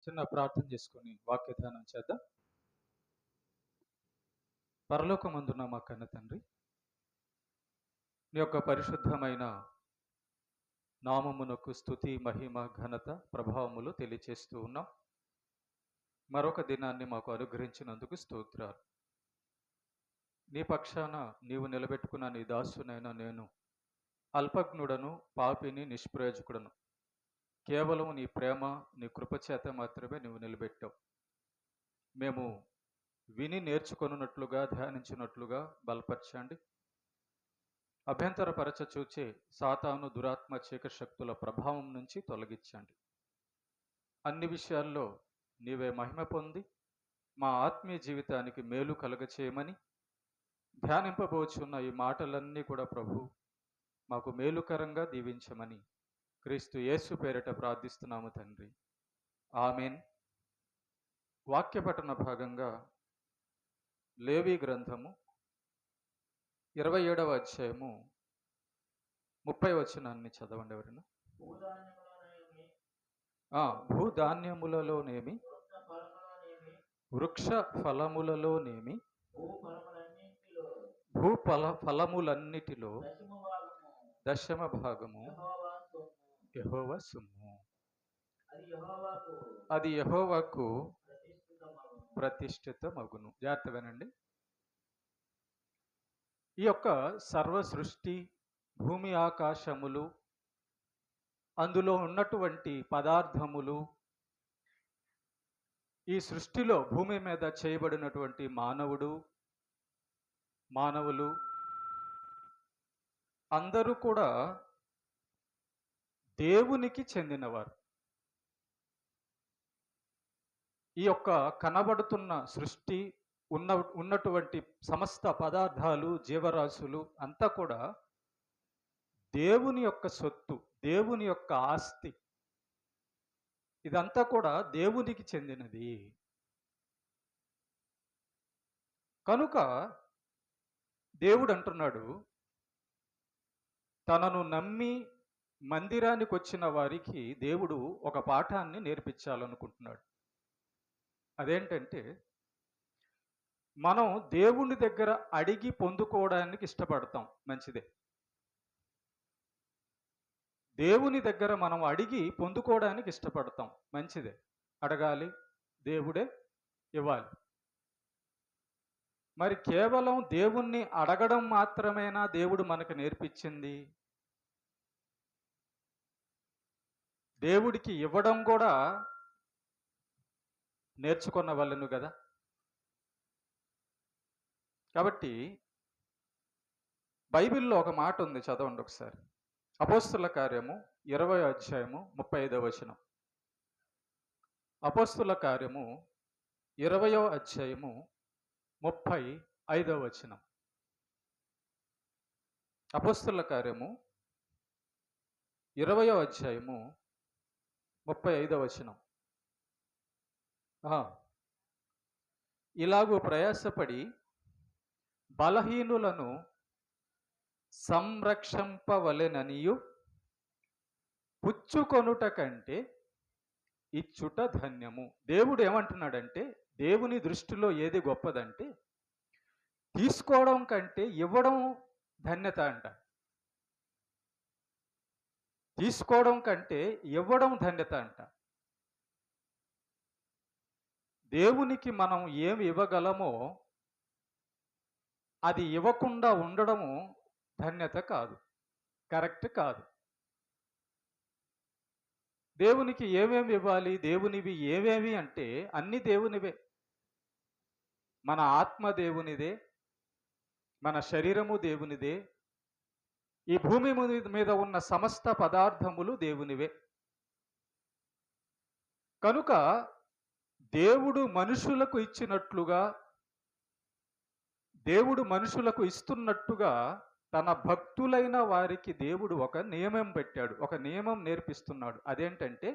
చిన్న ప్రార్థన చేసుకొని వాక్యధ్యానం చేద్దాం. పరలోకమందున్న మా కన్న తండ్రి, నీ యొక్క పరిశుద్ధమైన నామమునకు స్తుతి, మహిమ, ఘనత, ప్రభావములు తెలియచేస్తూ ఉన్నాం. మరొక దినాన్ని మాకు అనుగ్రహించినందుకు స్తోత్రాలు. నీ పక్షాన నీవు నిలబెట్టుకున్న నీ దాసునైన నేను అల్పజ్ఞుడను, పాపిని, నిష్ప్రయోజకుడను. కేవలం నీ ప్రేమ, నీ కృపచేత మాత్రమే నీవు నిలబెట్టావు. మేము విని నేర్చుకొనున్నట్లుగా, ధ్యానించినట్లుగా బలపరచండి. అభ్యంతరపరచ చూచే సాతాను, దురాత్మ, చీకటి శక్తుల ప్రభావం నుంచి తొలగించండి. అన్ని విషయాల్లో నీవే మహిమ పొంది మా ఆత్మీయ జీవితానికి మేలు కలుగచేయమని, ధ్యానింపబోచున్న ఈ మాటలన్నీ కూడా ప్రభు మాకు మేలుకరంగా దీవించమని క్రీస్తు యేసు పేరిట ప్రార్థిస్తున్నాము తండ్రి, ఆమెన్. వాక్యపఠన భాగంగా లేవి గ్రంథము 27వ అధ్యాయము 30వ వచనాన్ని చదవండి ఎవరైనా. భూధాన్యములలోనేమి, వృక్ష ఫలములలోనేమి, ఫలములన్నిటిలో దశమ భాగము యెహోవా సొమ్ము. అది యెహోవాకు ప్రతిష్ఠితమగును. జాగ్రత్త వినండి. ఈ యొక్క సర్వ సృష్టి, భూమి ఆకాశములు, అందులో ఉన్నటువంటి పదార్థములు, ఈ సృష్టిలో భూమి మీద చేయబడినటువంటి మానవులు అందరూ కూడా దేవునికి చెందినవారు. ఈ యొక్క కనబడుతున్న సృష్టి, ఉన్నటువంటి సమస్త పదార్థాలు, జీవరాశులు అంతా కూడా దేవుని యొక్క సొత్తు, దేవుని యొక్క ఆస్తి. ఇదంతా కూడా దేవునికి చెందినది. కనుక దేవుడు అంటున్నాడు, తనను నమ్మి మందిరానికి వచ్చిన వారికి దేవుడు ఒక పాఠాన్ని నేర్పించాలనుకుంటున్నాడు. అదేంటంటే, మనం దేవుని దగ్గర అడిగి పొందుకోవడానికి ఇష్టపడతాం, మంచిదే. దేవుని దగ్గర మనం అడిగి పొందుకోవడానికి ఇష్టపడతాం, మంచిదే. అడగాలి, దేవుడే ఇవ్వాలి. మరి కేవలం దేవుణ్ణి అడగడం మాత్రమేనా దేవుడు మనకు నేర్పించింది? దేవుడికి ఇవ్వడం కూడా నేర్చుకున్న వాళ్ళను కదా. కాబట్టి బైబిల్లో ఒక మాట ఉంది, చదవండి ఒకసారి. అపోస్తుల కార్యము 20వ అధ్యాయము 35వ వచనం. అపోస్తుల కార్యము 20వ అధ్యాయము 35వ వచనం. అపోస్తుల కార్యము 20వ అధ్యాయము 35వ వచనం. ఇలాగూ ప్రయాసపడి బలహీనులను సంరక్షింపవలెననియు పుచ్చుకొనుట కంటే ఇచ్చుట ధన్యము. దేవుడు ఏమంటున్నాడంటే, దేవుని దృష్టిలో ఏది గొప్పదంటే తీసుకోవడం కంటే ఇవ్వడం ధన్యత అంట. తీసుకోవడం కంటే ఇవ్వడం ధన్యత అంట. దేవునికి మనం ఏమి ఇవ్వగలమో అది ఇవ్వకుండా ఉండడము ధన్యత కాదు, కరెక్ట్ కాదు. దేవునికి ఏమేమి ఇవ్వాలి? దేవునివి ఏమేమి అంటే అన్ని దేవునివే. మన ఆత్మ దేవునిదే, మన శరీరము దేవునిదే, ఈ భూమి మీద ఉన్న సమస్త పదార్థములు దేవునివే. కనుక దేవుడు మనుషులకు ఇచ్చినట్లుగా, దేవుడు మనుషులకు ఇస్తున్నట్టుగా తన భక్తులైన వారికి దేవుడు ఒక నియమం పెట్టాడు, ఒక నియమం నేర్పిస్తున్నాడు. అదేంటంటే,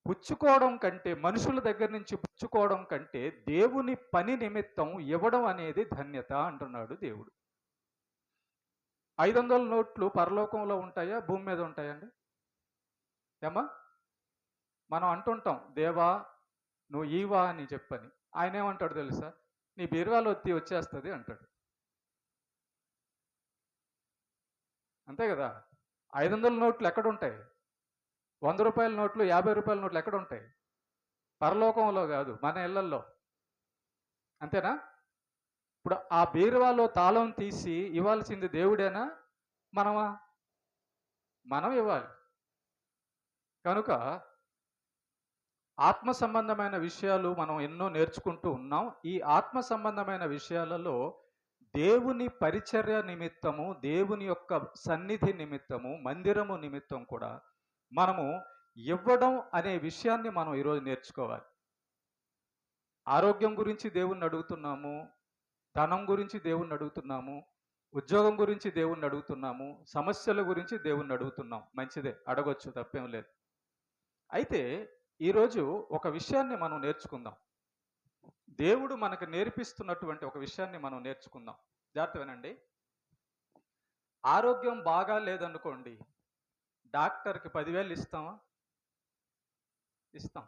పుచ్చుకోవడం కంటే, మనుషుల దగ్గర నుంచి పుచ్చుకోవడం కంటే దేవుని పని నిమిత్తం ఇవ్వడం అనేది ధన్యత అంటున్నాడు దేవుడు. 500 నోట్లు పరలోకంలో ఉంటాయా, భూమి మీద ఉంటాయండి? ఏమా? మనం అంటుంటాం, దేవా నువ్వు ఈవా అని చెప్పని. ఆయన ఏమంటాడు తెలుసా? నీ బీరువాలో వచ్చేస్తుంది అంటాడు. అంతే కదా. 500 నోట్లు ఎక్కడుంటాయి? 100 రూపాయల నోట్లు, 50 రూపాయల నోట్లు ఎక్కడుంటాయి? పరలోకంలో కాదు, మన ఇళ్లల్లో. అంతేనా? ఇప్పుడు ఆ బీరువాలో తాళం తీసి ఇవ్వాల్సింది దేవుడేనా, మనమా? మనం ఇవ్వాలి. కనుక ఆత్మ సంబంధమైన విషయాలు మనం ఎన్నో నేర్చుకుంటూ ఉన్నాం. ఈ ఆత్మ సంబంధమైన విషయాలలో దేవుని పరిచర్య నిమిత్తము, దేవుని యొక్క సన్నిధి నిమిత్తము, మందిరము నిమిత్తం కూడా మనము ఇవ్వడం అనే విషయాన్ని మనం ఈరోజు నేర్చుకోవాలి. ఆరోగ్యం గురించి దేవుణ్ణి అడుగుతున్నాము, ధనం గురించి దేవుణ్ణి అడుగుతున్నాము, ఉద్యోగం గురించి దేవుణ్ణి అడుగుతున్నాము, సమస్యల గురించి దేవుణ్ణి అడుగుతున్నాం. మంచిదే, అడగొచ్చు, తప్పేం లేదు. అయితే ఈరోజు ఒక విషయాన్ని మనం నేర్చుకుందాం. దేవుడు మనకు నేర్పిస్తున్నటువంటి ఒక విషయాన్ని మనం నేర్చుకుందాం. జాగ్రత్త వినండి. ఆరోగ్యం బాగా లేదనుకోండి, డాక్టర్కి 10,000 ఇస్తామా? ఇస్తాం.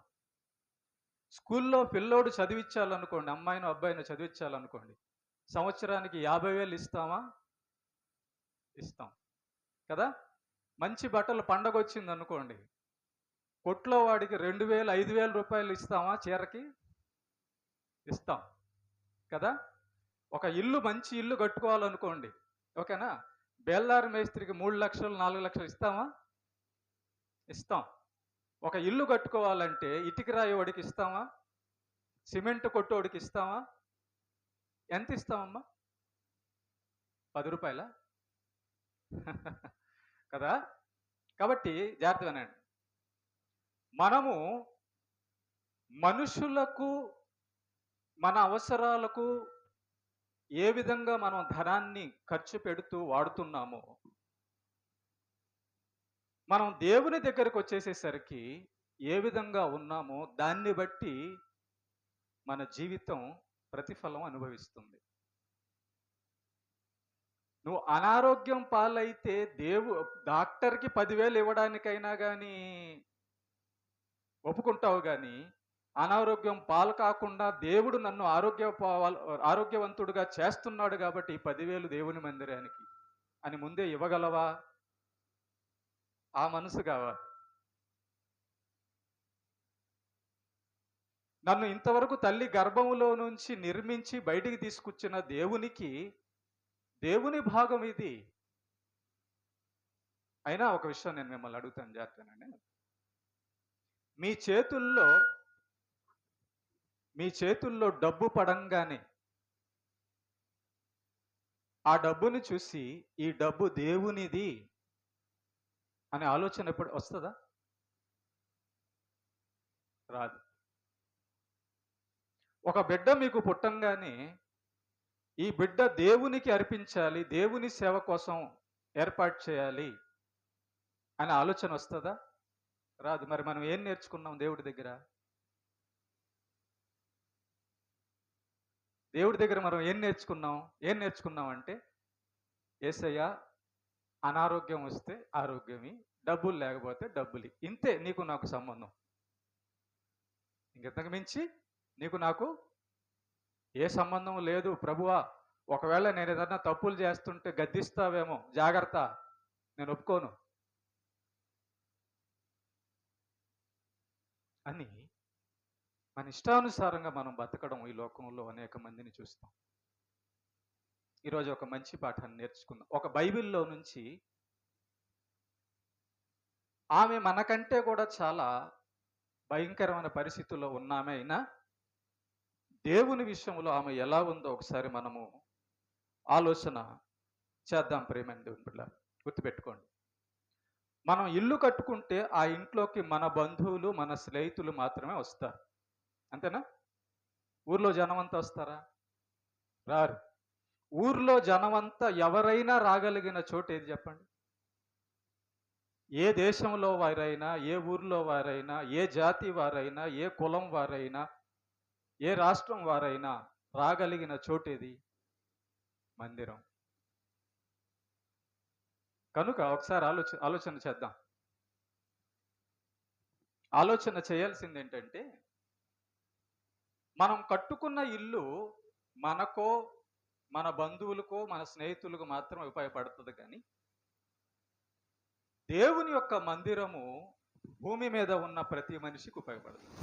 స్కూల్లో పిల్లోడు చదివించాలనుకోండి, అమ్మాయినో అబ్బాయినో చదివించాలనుకోండి, సంవత్సరానికి 50,000 ఇస్తామా? ఇస్తాం కదా. మంచి బట్టలు పండగ వచ్చింది అనుకోండి, కొట్లో వాడికి 2,000 5,000 రూపాయలు ఇస్తామా? చీరకి ఇస్తాం కదా. ఒక ఇల్లు, మంచి ఇల్లు కట్టుకోవాలనుకోండి, ఓకేనా, బేల్దారి మేస్త్రికి 3 లక్షలు 4 లక్షలు ఇస్తామా? ఇస్తాం. ఒక ఇల్లు కట్టుకోవాలంటే ఇటుక రాయి వాడికి ఇస్తామా? సిమెంట్ కొట్టోడికి ఇస్తామా? ఎంత ఇస్తామమ్మా? 10 రూపాయల కదా. కాబట్టి జాగ్రత్త వినండి. మనము మనుషులకు, మన అవసరాలకు ఏ విధంగా మనం ధనాన్ని ఖర్చు పెడుతూ వాడుతున్నామో, మనం దేవుని దగ్గరకు వచ్చేసేసరికి ఏ విధంగా ఉన్నామో దాన్ని బట్టి మన జీవితం ప్రతిఫలం అనుభవిస్తుంది. నువ్వు అనారోగ్యం పాలైతే డాక్టర్కి 10,000 ఇవ్వడానికైనా కానీ ఒప్పుకుంటావు, కానీ అనారోగ్యం పాలు కాకుండా దేవుడు నన్ను ఆరోగ్యవంతుడుగా చేస్తున్నాడు కాబట్టి 10,000 దేవుని మందిరానికి అని ముందే ఇవ్వగలవా? ఆ మనసు కావాలి. నన్ను ఇంతవరకు తల్లి గర్భములో నుంచి నిర్మించి బయటికి తీసుకొచ్చిన దేవుని భాగం ఇది. అయినా ఒక విషయం నేను మిమ్మల్ని అడుగుతాను, జాగ్రత్తనండి. మీ చేతుల్లో డబ్బు పడంగానే ఆ డబ్బుని చూసి ఈ డబ్బు దేవునిది అనే ఆలోచన ఎప్పుడు వస్తుందా? రాదు. ఒక బిడ్డ మీకు పుట్టంగానే ఈ బిడ్డ దేవునికి అర్పించాలి, దేవుని సేవ కోసం ఏర్పాటు చేయాలి అనే ఆలోచన వస్తుందా? రాదు. మరి మనం ఏం నేర్చుకున్నాం దేవుడి దగ్గర? దేవుడి దగ్గర మనం ఏం నేర్చుకున్నాం అంటే, యేసయ్య, అనారోగ్యం వస్తే ఆరోగ్యమి, డబ్బులు లేకపోతే డబ్బులి, ఇంతే నీకు నాకు సంబంధం. ఇంకెంతకు మించి నీకు నాకు ఏ సంబంధం లేదు ప్రభువా. ఒకవేళ నేను ఏదన్నా తప్పులు చేస్తుంటే గద్దిస్తావేమో, జాగ్రత్త, నేను ఒప్పుకోను అని మన ఇష్టానుసారంగా మనం బతకడం ఈ లోకంలో అనేక మందిని చూస్తాం. ఈరోజు ఒక మంచి పాఠాన్ని నేర్చుకుందాం. ఒక బైబిల్లో నుంచి ఆమె మనకంటే కూడా చాలా భయంకరమైన పరిస్థితుల్లో ఉన్నామే అయినా దేవుని విషయంలో ఆమె ఎలా ఉందో ఒకసారి మనము ఆలోచన చేద్దాం. ప్రేమైన దేవుని బిడ్డలారా, గుర్తుపెట్టుకోండి. మనం ఇల్లు కట్టుకుంటే ఆ ఇంట్లోకి మన బంధువులు, మన స్నేహితులు మాత్రమే వస్తారు. అంతేనా? ఊర్లో జనమంతా వస్తారా? రారు. ఊర్లో జనమంతా ఎవరైనా రాగలిగిన చోటు ఏది చెప్పండి? ఏ దేశంలో వారైనా, ఏ ఊర్లో వారైనా, ఏ జాతి వారైనా, ఏ కులం వారైనా, ఏ రాష్ట్రం వారైనా రాగలిగిన చోటేది? మందిరం. కనుక ఒకసారి ఆలోచన చేద్దాం. ఆలోచన చేయాల్సింది ఏంటంటే, మనం కట్టుకున్న ఇల్లు మనకో, మన బంధువులకో, మన స్నేహితులకు మాత్రమే ఉపయోగపడుతుంది కానీ, దేవుని యొక్క మందిరము భూమి మీద ఉన్న ప్రతి మనిషికి ఉపయోగపడుతుంది.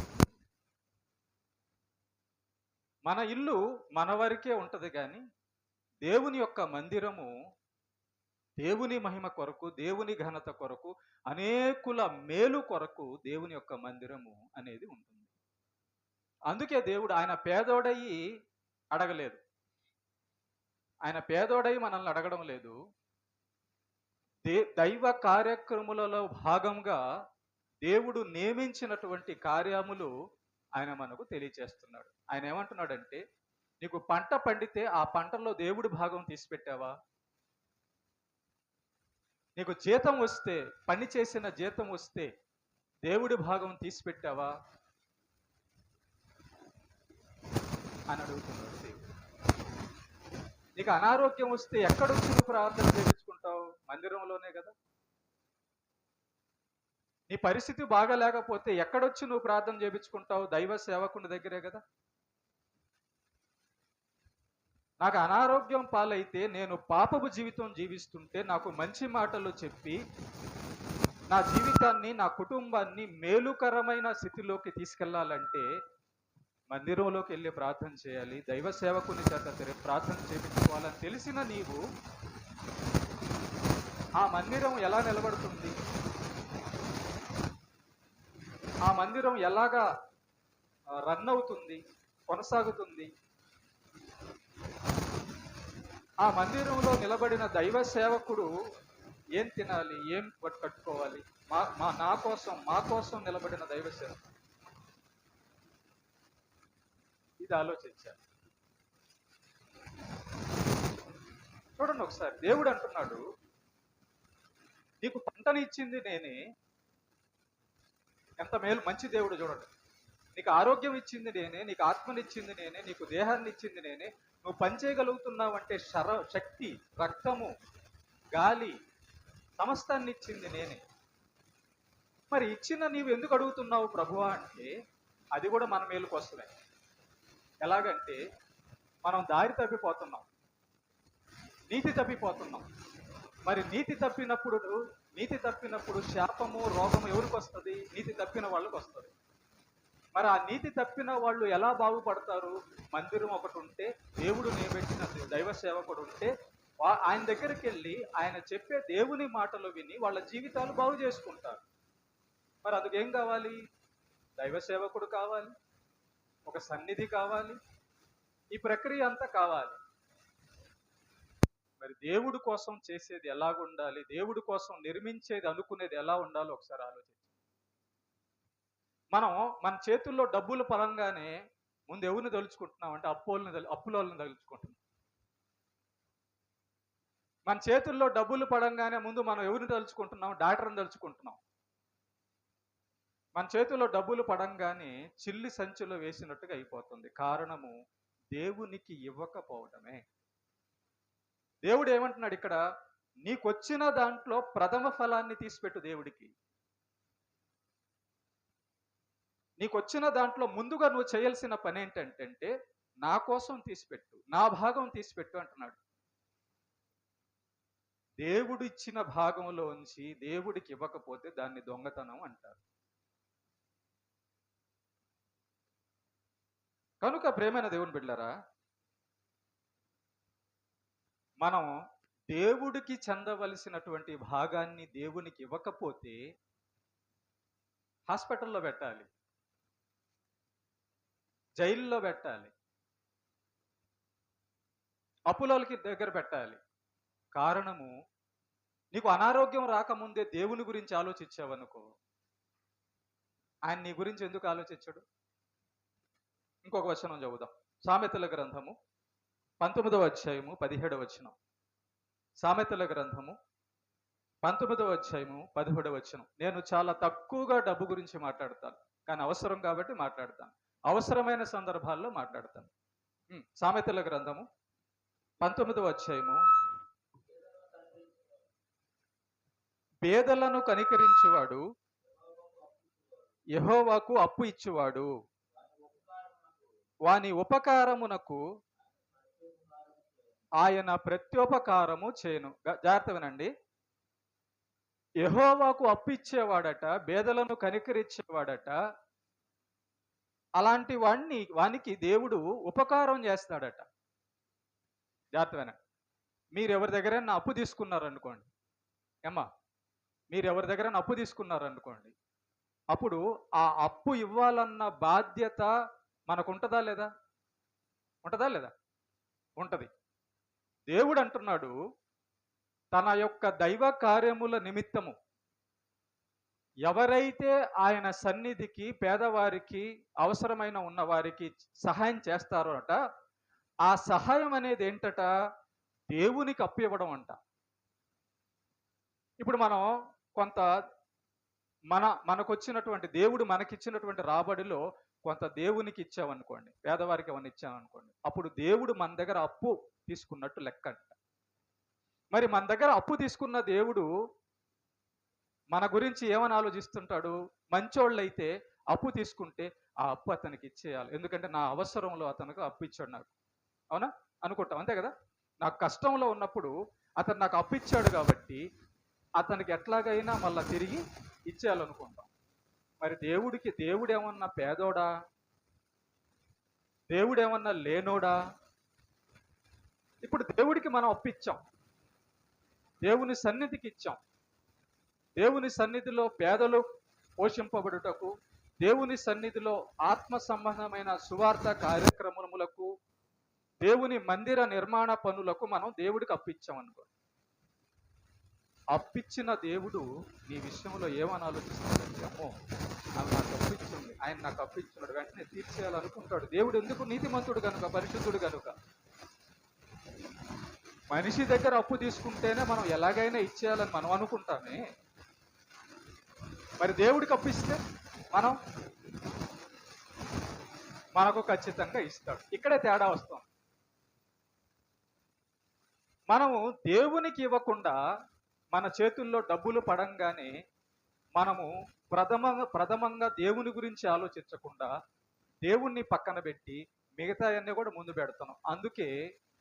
మన ఇల్లు మన వరకే ఉంటది కానీ, దేవుని యొక్క మందిరము దేవుని మహిమ కొరకు, దేవుని ఘనత కొరకు, అనేకుల మేలు కొరకు దేవుని యొక్క మందిరము అనేది ఉంటుంది. అందుకే దేవుడు ఆయన పేదోడయి అడగలేదు. ఆయన పేదోడై మనల్ని అడగడం లేదు. దైవ కార్యక్రములలో భాగంగా దేవుడు నియమించినటువంటి కార్యములు ఆయన మనకు తెలియచేస్తున్నాడు. ఆయన ఏమంటున్నాడంటే, నీకు పంట పండితే ఆ పంటలో దేవుడి భాగం తీసిపెట్టావా? నీకు జీతం వస్తే, పని చేసిన జీతం వస్తే దేవుడి భాగం తీసిపెట్టావా అని అడుగుతున్నాడు దేవుడు. నీకు అనారోగ్యం వస్తే ఎక్కడొచ్చి నువ్వు ప్రార్థన చేయించుకుంటావు? మందిరంలోనే కదా. నీ పరిస్థితి బాగా లేకపోతే ఎక్కడొచ్చి నువ్వు ప్రార్థన చేయించుకుంటావు? దైవ సేవకుని దగ్గరే కదా. నాకు అనారోగ్యం పాలైతే, నేను పాపపు జీవితం జీవిస్తుంటే, నాకు మంచి మాటలు చెప్పి నా జీవితాన్ని, నా కుటుంబాన్ని మేలుకరమైన స్థితిలోకి తీసుకెళ్లాలంటే మందిరంలోకి వెళ్ళి ప్రార్థన చేయాలి, దైవ సేవకుని చేత ప్రార్థన చేయించుకోవాలని తెలిసిన నీవు ఆ మందిరం ఎలా నిలబడుతుంది? ఆ మందిరం ఎలాగా రన్ అవుతుంది, కొనసాగుతుంది? ఆ మందిరంలో నిలబడిన దైవ సేవకుడు ఏం తినాలి, ఏం కట్టుకోవాలి? మా కోసం నిలబడిన దైవ సేవకుడు ఇది ఆలోచించాలి. చూడండి ఒకసారి, దేవుడు అంటున్నాడు, నీకు పంటని ఇచ్చింది నేనే. ఎంత మేలు, మంచి దేవుడు చూడండి. నీకు ఆరోగ్యం ఇచ్చింది నేనే, నీకు ఆత్మనిచ్చింది నేనే, నీకు దేహాన్ని ఇచ్చింది నేనే. నువ్వు పనిచేయగలుగుతున్నావు అంటే శక్తి, రక్తము, గాలి, సమస్తాన్ని ఇచ్చింది నేనే. మరి ఇచ్చిన నీవు ఎందుకు అడుగుతున్నావు ప్రభువా అంటే, అది కూడా మన మేలుకు వస్తుంది. ఎలాగంటే, మనం దారి తప్పిపోతున్నాం, నీతి తప్పిపోతున్నాం. మరి నీతి తప్పినప్పుడు శాపము, రోగము ఎవరికి వస్తుంది? నీతి తప్పిన వాళ్ళకి వస్తుంది. మరి ఆ నీతి తప్పిన వాళ్ళు ఎలా బాగుపడతారు? మందిరం ఒకటి ఉంటే, దేవుడు నియమించిన దైవ సేవకుడు ఉంటే, ఆయన దగ్గరికి వెళ్ళి ఆయన చెప్పే దేవుని మాటలు విని వాళ్ళ జీవితాలు బాగు చేసుకుంటారు. మరి అందుకేం కావాలి? దైవ సేవకుడు కావాలి, ఒక సన్నిధి కావాలి, ఈ ప్రక్రియ అంతా కావాలి. మరి దేవుడి కోసం చేసేది ఎలాగుండాలి, దేవుడి కోసం నిర్మించేది, అనుకునేది ఎలా ఉండాలో ఒకసారి ఆలోచించండి. మనం మన చేతుల్లో డబ్బులు పరంగానే ముందు ఎవరిని తలుచుకుంటున్నాం అంటే అప్పులోళ్ళని తలుచుకుంటున్నాం. మన చేతుల్లో డబ్బులు పడంగానే ముందు మనం ఎవరిని తలుచుకుంటున్నాం? డాక్టర్ని తలుచుకుంటున్నాం. మన చేతుల్లో డబ్బులు పడంగానే చిల్లి సంచిలో వేసినట్టుగా అయిపోతుంది. కారణము దేవునికి ఇవ్వకపోవడమే. దేవుడు ఏమంటున్నాడు ఇక్కడ? నీకొచ్చిన దాంట్లో ప్రథమ ఫలాన్ని తీసిపెట్టు దేవుడికి. నీకొచ్చిన దాంట్లో ముందుగా నువ్వు చేయాల్సిన పని ఏంటంటే, నా కోసం తీసిపెట్టు, నా భాగం తీసిపెట్టు అంటున్నాడు. దేవుడు ఇచ్చిన భాగంలోంచి దేవుడికి ఇవ్వకపోతే దాన్ని దొంగతనం అంటారు. కనుక ప్రేమైన దేవుని బిడ్డలారా, మనం దేవుడికి చెందవలసినటువంటి భాగాన్ని దేవునికి ఇవ్వకపోతే హాస్పిటల్లో పెట్టాలి, జైల్లో పెట్టాలి, అప్పులోకి దగ్గర పెట్టాలి. కారణము, నీకు అనారోగ్యం రాకముందే దేవుని గురించి ఆలోచించావనుకో, ఆయన నీ గురించి ఎందుకు ఆలోచించడు? ఇంకొక వచనం చదువుదాం. సామెతల గ్రంథము 19వ అధ్యాయము 17వ వచనం. సామెతల గ్రంథము 19వ అధ్యాయము 17వ వచనం. నేను చాలా తక్కువగా డబ్బు గురించి మాట్లాడతాను, కానీ అవసరం కాబట్టి మాట్లాడతాను, అవసరమైన సందర్భాల్లో మాట్లాడతాను. సామెతల గ్రంథము 19వ అధ్యాయము. పేదలను కనికరించేవాడు యెహోవాకు అప్పు ఇచ్చువాడు వాని ఉపకారమునకు ఆయన ప్రత్యుపకారము చేయను. జాగ్రత్త వినండి. యెహోవాకు అప్పు ఇచ్చేవాడట, పేదలను కనికరించేవాడట. అలాంటి వానికి దేవుడు ఉపకారం చేస్తాడట. జాగ్రత్త వినండి. మీరు ఎవరి దగ్గరైనా అప్పు తీసుకున్నారనుకోండి, ఏమ్మా, మీరు ఎవరి దగ్గరైనా అప్పు తీసుకున్నారనుకోండి, అప్పుడు ఆ అప్పు ఇవ్వాలన్న బాధ్యత మనకు ఉంటుందా లేదా? ఉంటుందా లేదా? ఉంటది. దేవుడు అంటున్నాడు, తన యొక్క దైవ కార్యముల నిమిత్తము ఎవరైతే ఆయన సన్నిధికి, పేదవారికి, అవసరమైన ఉన్నవారికి సహాయం చేస్తారో అట, ఆ సహాయం అనేది ఏంటట? దేవునికి అప్పు ఇవ్వడం అంట. ఇప్పుడు మనం కొంత మనకొచ్చినటువంటి, దేవుడు మనకిచ్చినటువంటి రాబడిలో కొంత దేవునికి ఇచ్చామనుకోండి, పేదవారికి ఏమన్నా ఇచ్చామనుకోండి, అప్పుడు దేవుడు మన దగ్గర అప్పు తీసుకున్నట్టు లెక్క అంట. మరి మన దగ్గర అప్పు తీసుకున్న దేవుడు మన గురించి ఏమని ఆలోచిస్తుంటాడు? మంచోళ్ళైతే అప్పు తీసుకుంటే ఆ అప్పు అతనికి ఇచ్చేయాలి, ఎందుకంటే నా అవసరంలో అతనికి అప్పు ఇచ్చాడు నాకు. అవునా? అనుకుంటాం, అంతే కదా? నాకు కష్టంలో ఉన్నప్పుడు అతను నాకు అప్పు ఇచ్చాడు కాబట్టి అతనికి ఎట్లాగైనా మళ్ళా తిరిగి ఇచ్చేయాలనుకుంటాం. మరి దేవుడు ఏమన్నా పేదోడా? దేవుడు ఏమన్నా లేనోడా? ఇప్పుడు దేవుడికి మనం అప్పిచ్చాం, దేవుని సన్నిధికి ఇచ్చాం. దేవుని సన్నిధిలో పేదలు పోషింపబడుటకు, దేవుని సన్నిధిలో ఆత్మ సంబంధమైన సువార్త కార్యక్రమములకు, దేవుని మందిర నిర్మాణ పనులకు మనం దేవుడికి అప్పిచ్చాం అనుకో. అప్పిచ్చిన దేవుడు నీ విషయంలో ఏమని ఆలోచిస్తాడంటే, అమ్మో నాకు అప్పిచ్చింది, ఆయన నాకు అప్పిచ్చినాడు, వెంటనే తీర్చేయాలనుకుంటాడు. దేవుడు ఎందుకు? నీతిమంతుడు కనుక, పరిశుద్ధుడు కనుక. మనిషి దగ్గర అప్పు తీసుకుంటేనే మనం ఎలాగైనా ఇచ్చేయాలని మనం అనుకుంటామే. మరి దేవుడికి అప్పిస్తే మనకు ఖచ్చితంగా ఇస్తాడు. ఇక్కడే తేడా వస్తాం. మనము దేవునికి ఇవ్వకుండా మన చేతుల్లో డబ్బులు పడంగానే మనము ప్రథమంగా దేవుని గురించి ఆలోచించకుండా దేవుణ్ణి పక్కన పెట్టి మిగతా అన్నీ కూడా ముందు పెడతాం. అందుకే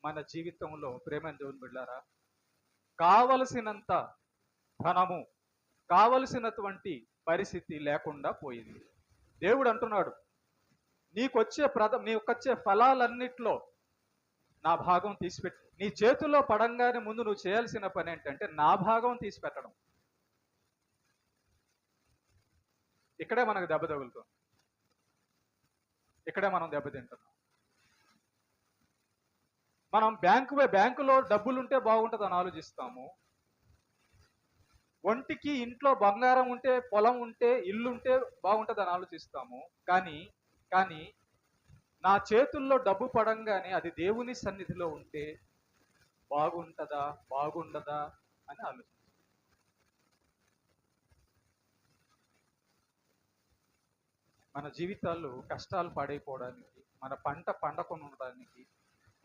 మన జీవితంలో, ప్రేమ దేవుని బిడ్డారా, కావలసినంత ధనము, కావలసినటువంటి పరిస్థితి లేకుండా పోయింది. దేవుడు అంటున్నాడు, నీకొచ్చే ఫలాలన్నిట్లో నా భాగం తీసిపెట్టి, నీ చేతుల్లో పడంగానే ముందు నువ్వు చేయాల్సిన పని ఏంటంటే నా భాగం తీసి పెట్టడం. ఇక్కడే మనకు దెబ్బ తగులుతుంది, ఇక్కడే మనం దెబ్బతింటున్నాం. మనం బ్యాంకులో డబ్బులుంటే బాగుంటుంది అని ఆలోచిస్తాము. ఒంటికి ఇంట్లో బంగారం ఉంటే, పొలం ఉంటే, ఇల్లు ఉంటే బాగుంటుంది అని ఆలోచిస్తాము. కానీ నా చేతుల్లో డబ్బు పడంగానే అది దేవుని సన్నిధిలో ఉంటే బాగుంటుందా బాగుండదా అని ఆలోచిస్తాం. మన జీవితాలు కష్టాలు పాడైపోవడానికి, మన పంట పండకుండా ఉండడానికి,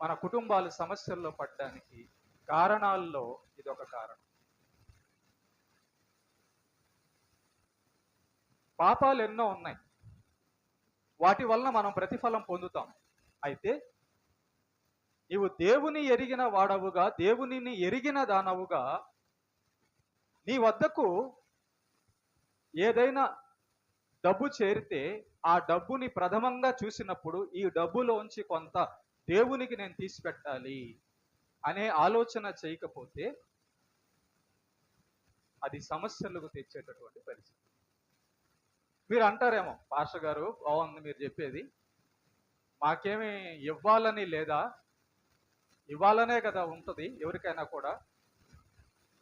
మన కుటుంబాలు సమస్యల్లో పడడానికి కారణాల్లో ఇదొక కారణం. పాపాలు ఎన్నో ఉన్నాయి, వాటి వలన మనం ప్రతిఫలం పొందుతాం. అయితే నీవు దేవుని ఎరిగిన వాడవుగా, దేవునిని ఎరిగిన దానవుగా, నీ వద్దకు ఏదైనా డబ్బు చేరితే ఆ డబ్బుని ప్రథమంగా చూసినప్పుడు ఈ డబ్బులోంచి కొంత దేవునికి నేను తీసి పెట్టాలి అనే ఆలోచన చేయకపోతే అది సమస్యలకు తెచ్చేటటువంటి పరిస్థితి. మీరు అంటారేమో, పాస్టర్ గారు బాగుంది మీరు చెప్పేది, మాకేమి ఇవ్వాలని లేదా? ఇవ్వాలనే కదా ఉంటుంది ఎవరికైనా కూడా.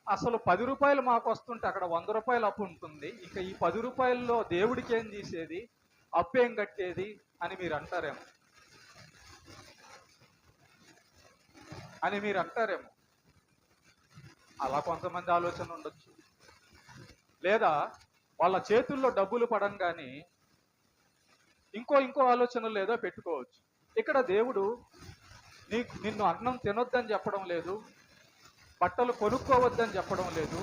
అసలు 10 రూపాయలు మాకు వస్తుంటే అక్కడ 100 రూపాయలు అప్పు ఉంటుంది, ఇంకా ఈ 10 రూపాయల్లో దేవుడికి ఏం తీసేది, అప్పు ఏం కట్టేది అని మీరు అంటారేమో. అలా కొంతమంది ఆలోచన ఉండొచ్చు. లేదా వాళ్ళ చేతుల్లో డబ్బులు పడంగానే ఇంకో ఆలోచనలు లేదో పెట్టుకోవచ్చు. ఇక్కడ దేవుడు నిన్ను అన్నం తినొద్దని చెప్పడం లేదు, బట్టలు కొనుక్కోవద్దని చెప్పడం లేదు,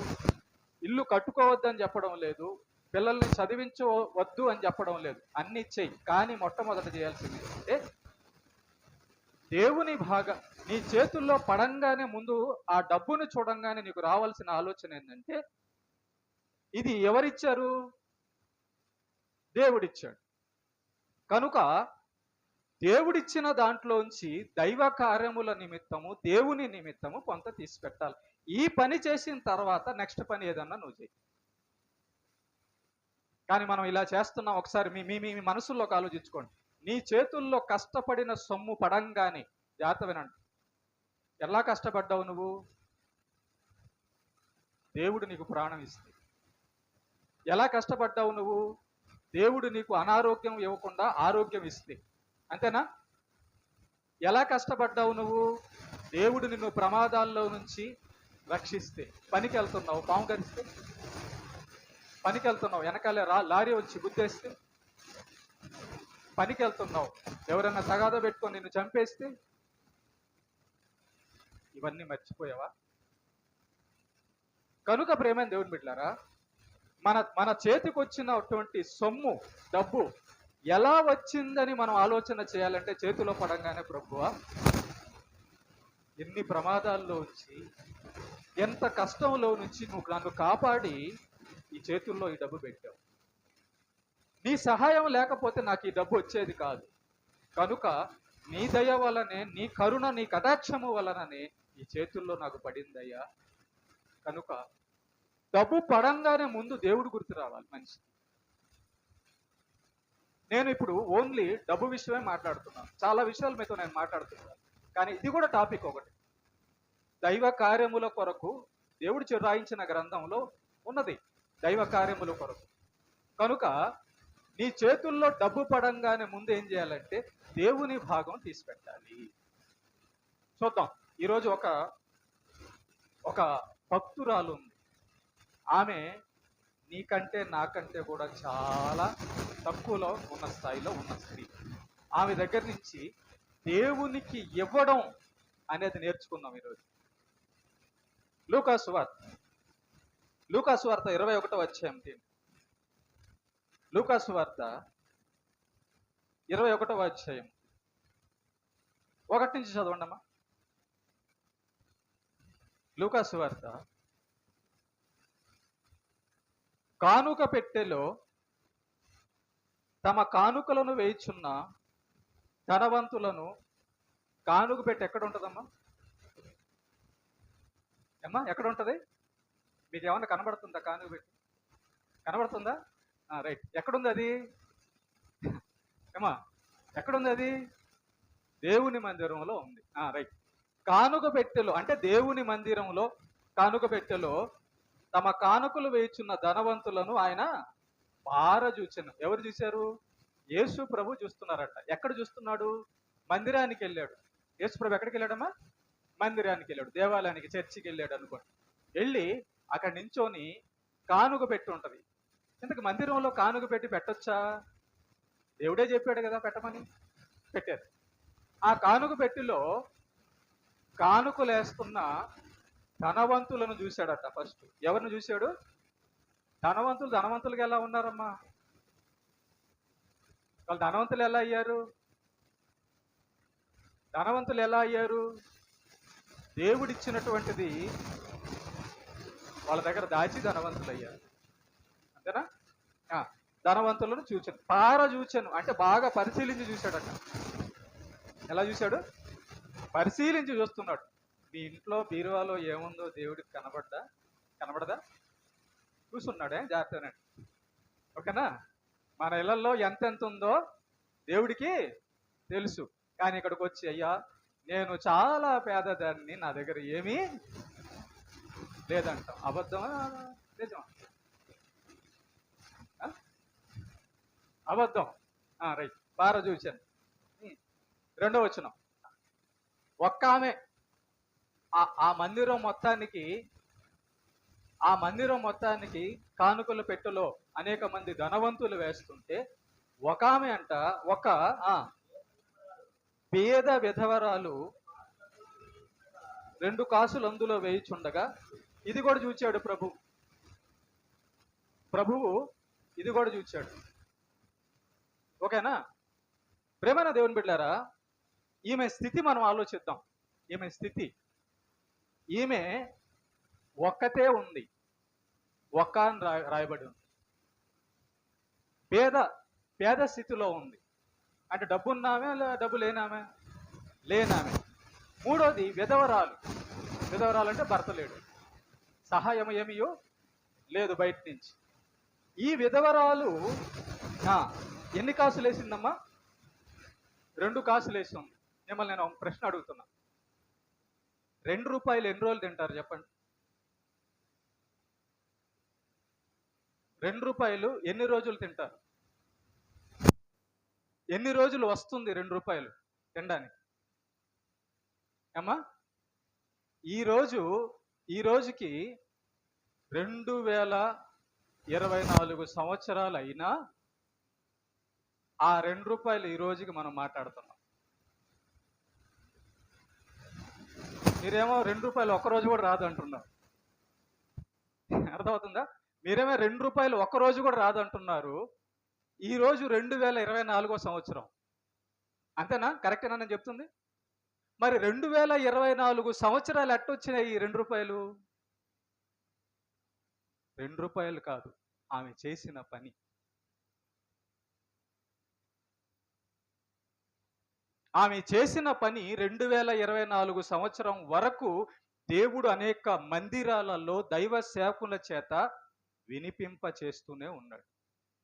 ఇల్లు కట్టుకోవద్దని చెప్పడం లేదు, పిల్లల్ని చదివించవద్దు అని చెప్పడం లేదు, అన్ని చెయ్యి. కానీ మొట్టమొదట చేయాల్సింది అంటే దేవుని భాగం నీ చేతుల్లో పడంగానే ముందు ఆ డబ్బును చూడంగానే నీకు రావాల్సిన ఆలోచన ఏంటంటే, ఇది ఎవరిచ్చారు? దేవుడిచ్చాడు. కనుక దేవుడిచ్చిన దాంట్లోంచి దైవ కార్యముల నిమిత్తము, దేవుని నిమిత్తము కొంత తీసి పెట్టాలి. ఈ పని చేసిన తర్వాత నెక్స్ట్ పని ఏదన్నా నువ్వు చేయి. కానీ మనం ఇలా చేస్తున్నాం. ఒకసారి మీ మీ మీ మనసుల్లోకి ఆలోచించుకోండి. నీ చేతుల్లో కష్టపడిన సొమ్ము పడంగానే, జాగ్రత్త వినండి, ఎలా కష్టపడ్డావు నువ్వు? దేవుడు నీకు ప్రాణం ఇస్తే. ఎలా కష్టపడ్డావు నువ్వు? దేవుడు నీకు అనారోగ్యం ఇవ్వకుండా ఆరోగ్యం ఇస్తే. అంతేనా? ఎలా కష్టపడ్డావు నువ్వు? దేవుడు నిన్ను ప్రమాదాల్లో నుంచి రక్షిస్తే. పనికి వెళ్తున్నావు, పాము కరిస్తే. పనికి వెళ్తున్నావు, వెనకాలే లారీ వచ్చి గుద్దేస్తే. పనికి వెళ్తున్నావు, ఎవరైనా తగాదా పెట్టుకొని నిన్ను చంపేస్తే. ఇవన్నీ మర్చిపోయావా? కనుక ప్రేమైన దేవుని బిడ్డలారా, మన చేతికి వచ్చినటువంటి సొమ్ము, డబ్బు ఎలా వచ్చిందని మనం ఆలోచన చేయాలంటే, చేతిలో పడంగానే ప్రభువా, ఎన్ని ప్రమాదాల్లో నుంచి, ఎంత కష్టంలో నుంచి నువ్వు నన్ను కాపాడి ఈ చేతుల్లో ఈ డబ్బు పెట్టావు. నీ సహాయం లేకపోతే నాకు ఈ డబ్బు వచ్చేది కాదు. కనుక నీ దయ వలనే, నీ కరుణ, నీ కటాక్షము వలననే ఈ చేతుల్లో నాకు పడిందయ్యా. కనుక డబ్బు పడంగానే ముందు దేవుడు గుర్తు రావాలి మనిషి. నేను ఇప్పుడు ఓన్లీ డబ్బు విషయమే మాట్లాడుతున్నాను. చాలా విషయాల మీతో నేను మాట్లాడుతున్నాను, కానీ ఇది కూడా టాపిక్ ఒకటి. దైవ కార్యముల కొరకు దేవుడు రాయించిన గ్రంథంలో ఉన్నది, దైవ కార్యముల కొరకు. కనుక నీ చేతుల్లో డబ్బు పడంగానే ముందు ఏం చేయాలంటే దేవుని భాగం తీసి పెట్టాలి. చూద్దాం. ఈరోజు ఒక భక్తురాలు ఉంది. ఆమె నీకంటే నాకంటే కూడా చాలా తక్కువలో ఉన్న స్థాయిలో ఉన్న స్త్రీ. ఆమె దగ్గర నుంచి దేవునికి ఇవ్వడం అనేది నేర్చుకుందాం ఈరోజు. లూకాసు వార్త 21వ అధ్యాయం. లూకాసు వార్త 21వ అధ్యాయం 1 నుంచి చదవండమ్మా. లూకాసు వార్త కానుక పెట్టెలో తమ కానుకలను వేయిచున్న ధనవంతులను, కానుక పెట్టి ఎక్కడ ఉంటుందమ్మా? అమ్మా ఎక్కడ ఉంటుంది? మీకు ఏమన్నా కనబడుతుందా? కానుక పెట్టి కనబడుతుందా? రైట్. ఎక్కడుంది అది? ఏమా ఎక్కడుంది అది? దేవుని మందిరంలో ఉంది. రైట్. కానుక పెట్టెలో అంటే దేవుని మందిరంలో కానుక పెట్టెలో తమ కానుకలు వేయుచున్న ధనవంతులను ఆయన పారజూచెను. ఎవరు చూశారు? యేసు ప్రభు చూస్తున్నారట. ఎక్కడ చూస్తున్నాడు? మందిరానికి వెళ్ళాడు. యేసు ప్రభు ఎక్కడికి వెళ్ళాడమ్మా? మందిరానికి వెళ్ళాడు, దేవాలయానికి, చర్చికి వెళ్ళాడు అనుకోండి. వెళ్ళి అక్కడ నించొని కానుక పెట్టి ఉంటది. ఇంతకు మందిరంలో కానుక పెట్టి పెట్టొచ్చా? దేవుడే చెప్పాడు కదా పెట్టమని, పెట్టారు. ఆ కానుక పెట్టిలో కానుకలు వేస్తున్న ధనవంతులను చూశాడట. ఫస్ట్ ఎవరిని చూశాడు? ధనవంతులుగా ఎలా ఉన్నారమ్మా? వాళ్ళు ధనవంతులు ఎలా అయ్యారు? దేవుడిచ్చినటువంటిది వాళ్ళ దగ్గర దాచి ధనవంతులు అయ్యారు. అంతేనా? ధనవంతులను చూచాను అంటే బాగా పరిశీలించి చూశాడట. ఎలా చూశాడు? పరిశీలించి చూస్తున్నాడు. మీ ఇంట్లో బీరువాలో ఏముందో దేవుడికి కనబడదా? చూస్తున్నాడే జాగ్రత్తనండి. ఓకేనా? మన ఇళ్లలో ఎంతెంత ఉందో దేవుడికి తెలుసు. కానీ ఇక్కడికి వచ్చి, అయ్యా నేను చాలా పేదదాన్ని, నా దగ్గర ఏమీ లేదంటాం. అబద్ధమా నిజమా? అబద్ధం. రైట్. బాగా చూశాను. 2వ వచనం. ఒక్క ఆమె ఆ మందిరం మొత్తానికి కానుకల పెట్టెలో అనేక మంది ధనవంతులు వేస్తుంటే ఒక ఆమె అంట, ఒక పేద విధవరాలు 2 కాసులు అందులో వేయిచుండగా ఇది కూడా చూచాడు ప్రభువు. ఇది కూడా చూచాడు. ఓకేనా? ప్రేమైన దేవుని బిడ్డారా, ఈమె స్థితి మనం ఆలోచిద్దాం. ఈమె స్థితి, ఈమె ఒక్కతే ఉంది, ఒక్క అని రాయబడి ఉంది. పేద స్థితిలో ఉంది. అంటే డబ్బు ఉన్నామే, డబ్బు లేనామే, లేనామే. మూడోది విధవరాలు. విధవరాలు అంటే భర్త లేడు, సహాయం ఏమియో లేదు బయట నుంచి. ఈ విధవరాలు ఎన్ని కాసులు వేసిందమ్మా? 2 కాసులు వేసింది. మిమ్మల్ని నేను ప్రశ్న అడుగుతున్నా, ₹2 ఎన్ని రోజులు తింటారు చెప్పండి? ₹2 ఎన్ని రోజులు తింటారు? ఎన్ని రోజులు వస్తుంది ₹2 తినడానికి? అమ్మా, ఈ రోజుకి 2024 సంవత్సరాలు అయినా ఆ ₹2 ఈ రోజుకి మనం మాట్లాడుతున్నాం. మీరేమో ₹2 ఒక్కరోజు కూడా రాదు అంటున్నారు. అర్థమవుతుందా? మీరేమో ₹2 ఒక్కరోజు కూడా రాదు అంటున్నారు. ఈ రోజు 2024 సంవత్సరం. అంతేనా? కరెక్టేనా నేను చెప్తుంది? మరి 2024 సంవత్సరాలు ఎట్టొచ్చినాయి ఈ ₹2? ₹2 కాదు, ఆమె చేసిన పని. ఆమె చేసిన పని 2024 సంవత్సరం వరకు దేవుడు అనేక మందిరాలలో దైవ సేవకుల చేత వినిపింప చేస్తూనే ఉన్నాడు.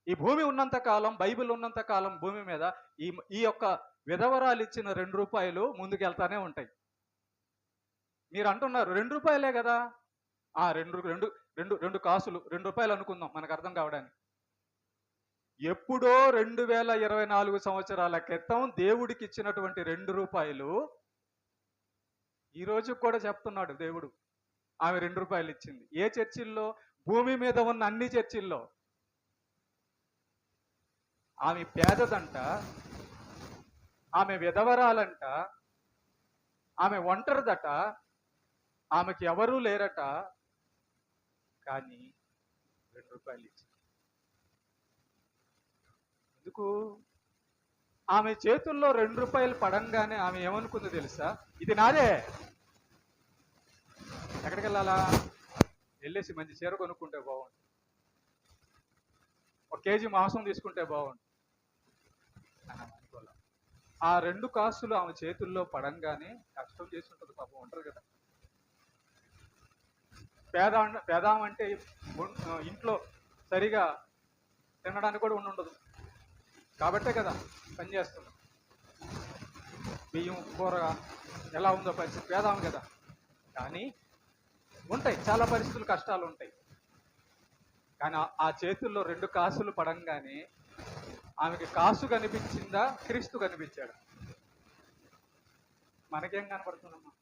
ఈ భూమి ఉన్నంత కాలం, బైబిల్ ఉన్నంత కాలం భూమి మీద ఈ యొక్క విధవరాలు ఇచ్చిన ₹2 ముందుకెళ్తానే ఉంటాయి. మీరు అంటున్నారు ₹2 కదా, రెండు కాసులు ₹2 అనుకుందాం మనకు అర్థం కావడానికి. ఎప్పుడో 2024 సంవత్సరాల క్రితం దేవుడికి ఇచ్చినటువంటి ₹2 ఈ రోజు కూడా చెప్తున్నాడు దేవుడు. ఆమె ₹2 ఇచ్చింది. ఏ చర్చిల్లో? భూమి మీద ఉన్న అన్ని చర్చిల్లో. ఆమె పేదదంట, ఆమె విధవరాలంట, ఆమె ఒంటరిదట, ఆమెకి ఎవరూ లేరట, కానీ ₹2 ఇచ్చింది. ఎందుకు? ఆమె చేతుల్లో ₹2 పడంగానే ఆమె ఏమనుకుందో తెలుసా? ఇది నాదే. ఎక్కడికి వెళ్ళాలా? వెళ్ళేసి మంచి చీర కొనుక్కుంటే బాగుండు, 1 కేజీ మాంసం తీసుకుంటే బాగుండు. ఆ 2 కాసులు ఆమె చేతుల్లో పడంగానే కష్టం చేసి ఉంటుంది పాపం, ఉంటారు కదా. పేదామంటే ఇంట్లో సరిగా తినడానికి కూడా ఉండదు కాబట్టే కదా పని చేస్తుంది. బియ్యం కూరగా ఎలా ఉందో పరిస్థితి పేదాము కదా. కానీ ఉంటాయి చాలా పరిస్థితులు, కష్టాలు ఉంటాయి. కానీ ఆ చేతుల్లో 2 కాసులు పడంగానే ఆమెకి కాసు కనిపించిందా, క్రీస్తు కనిపించాడు? మనకేం కనపడుతుందమ్మా?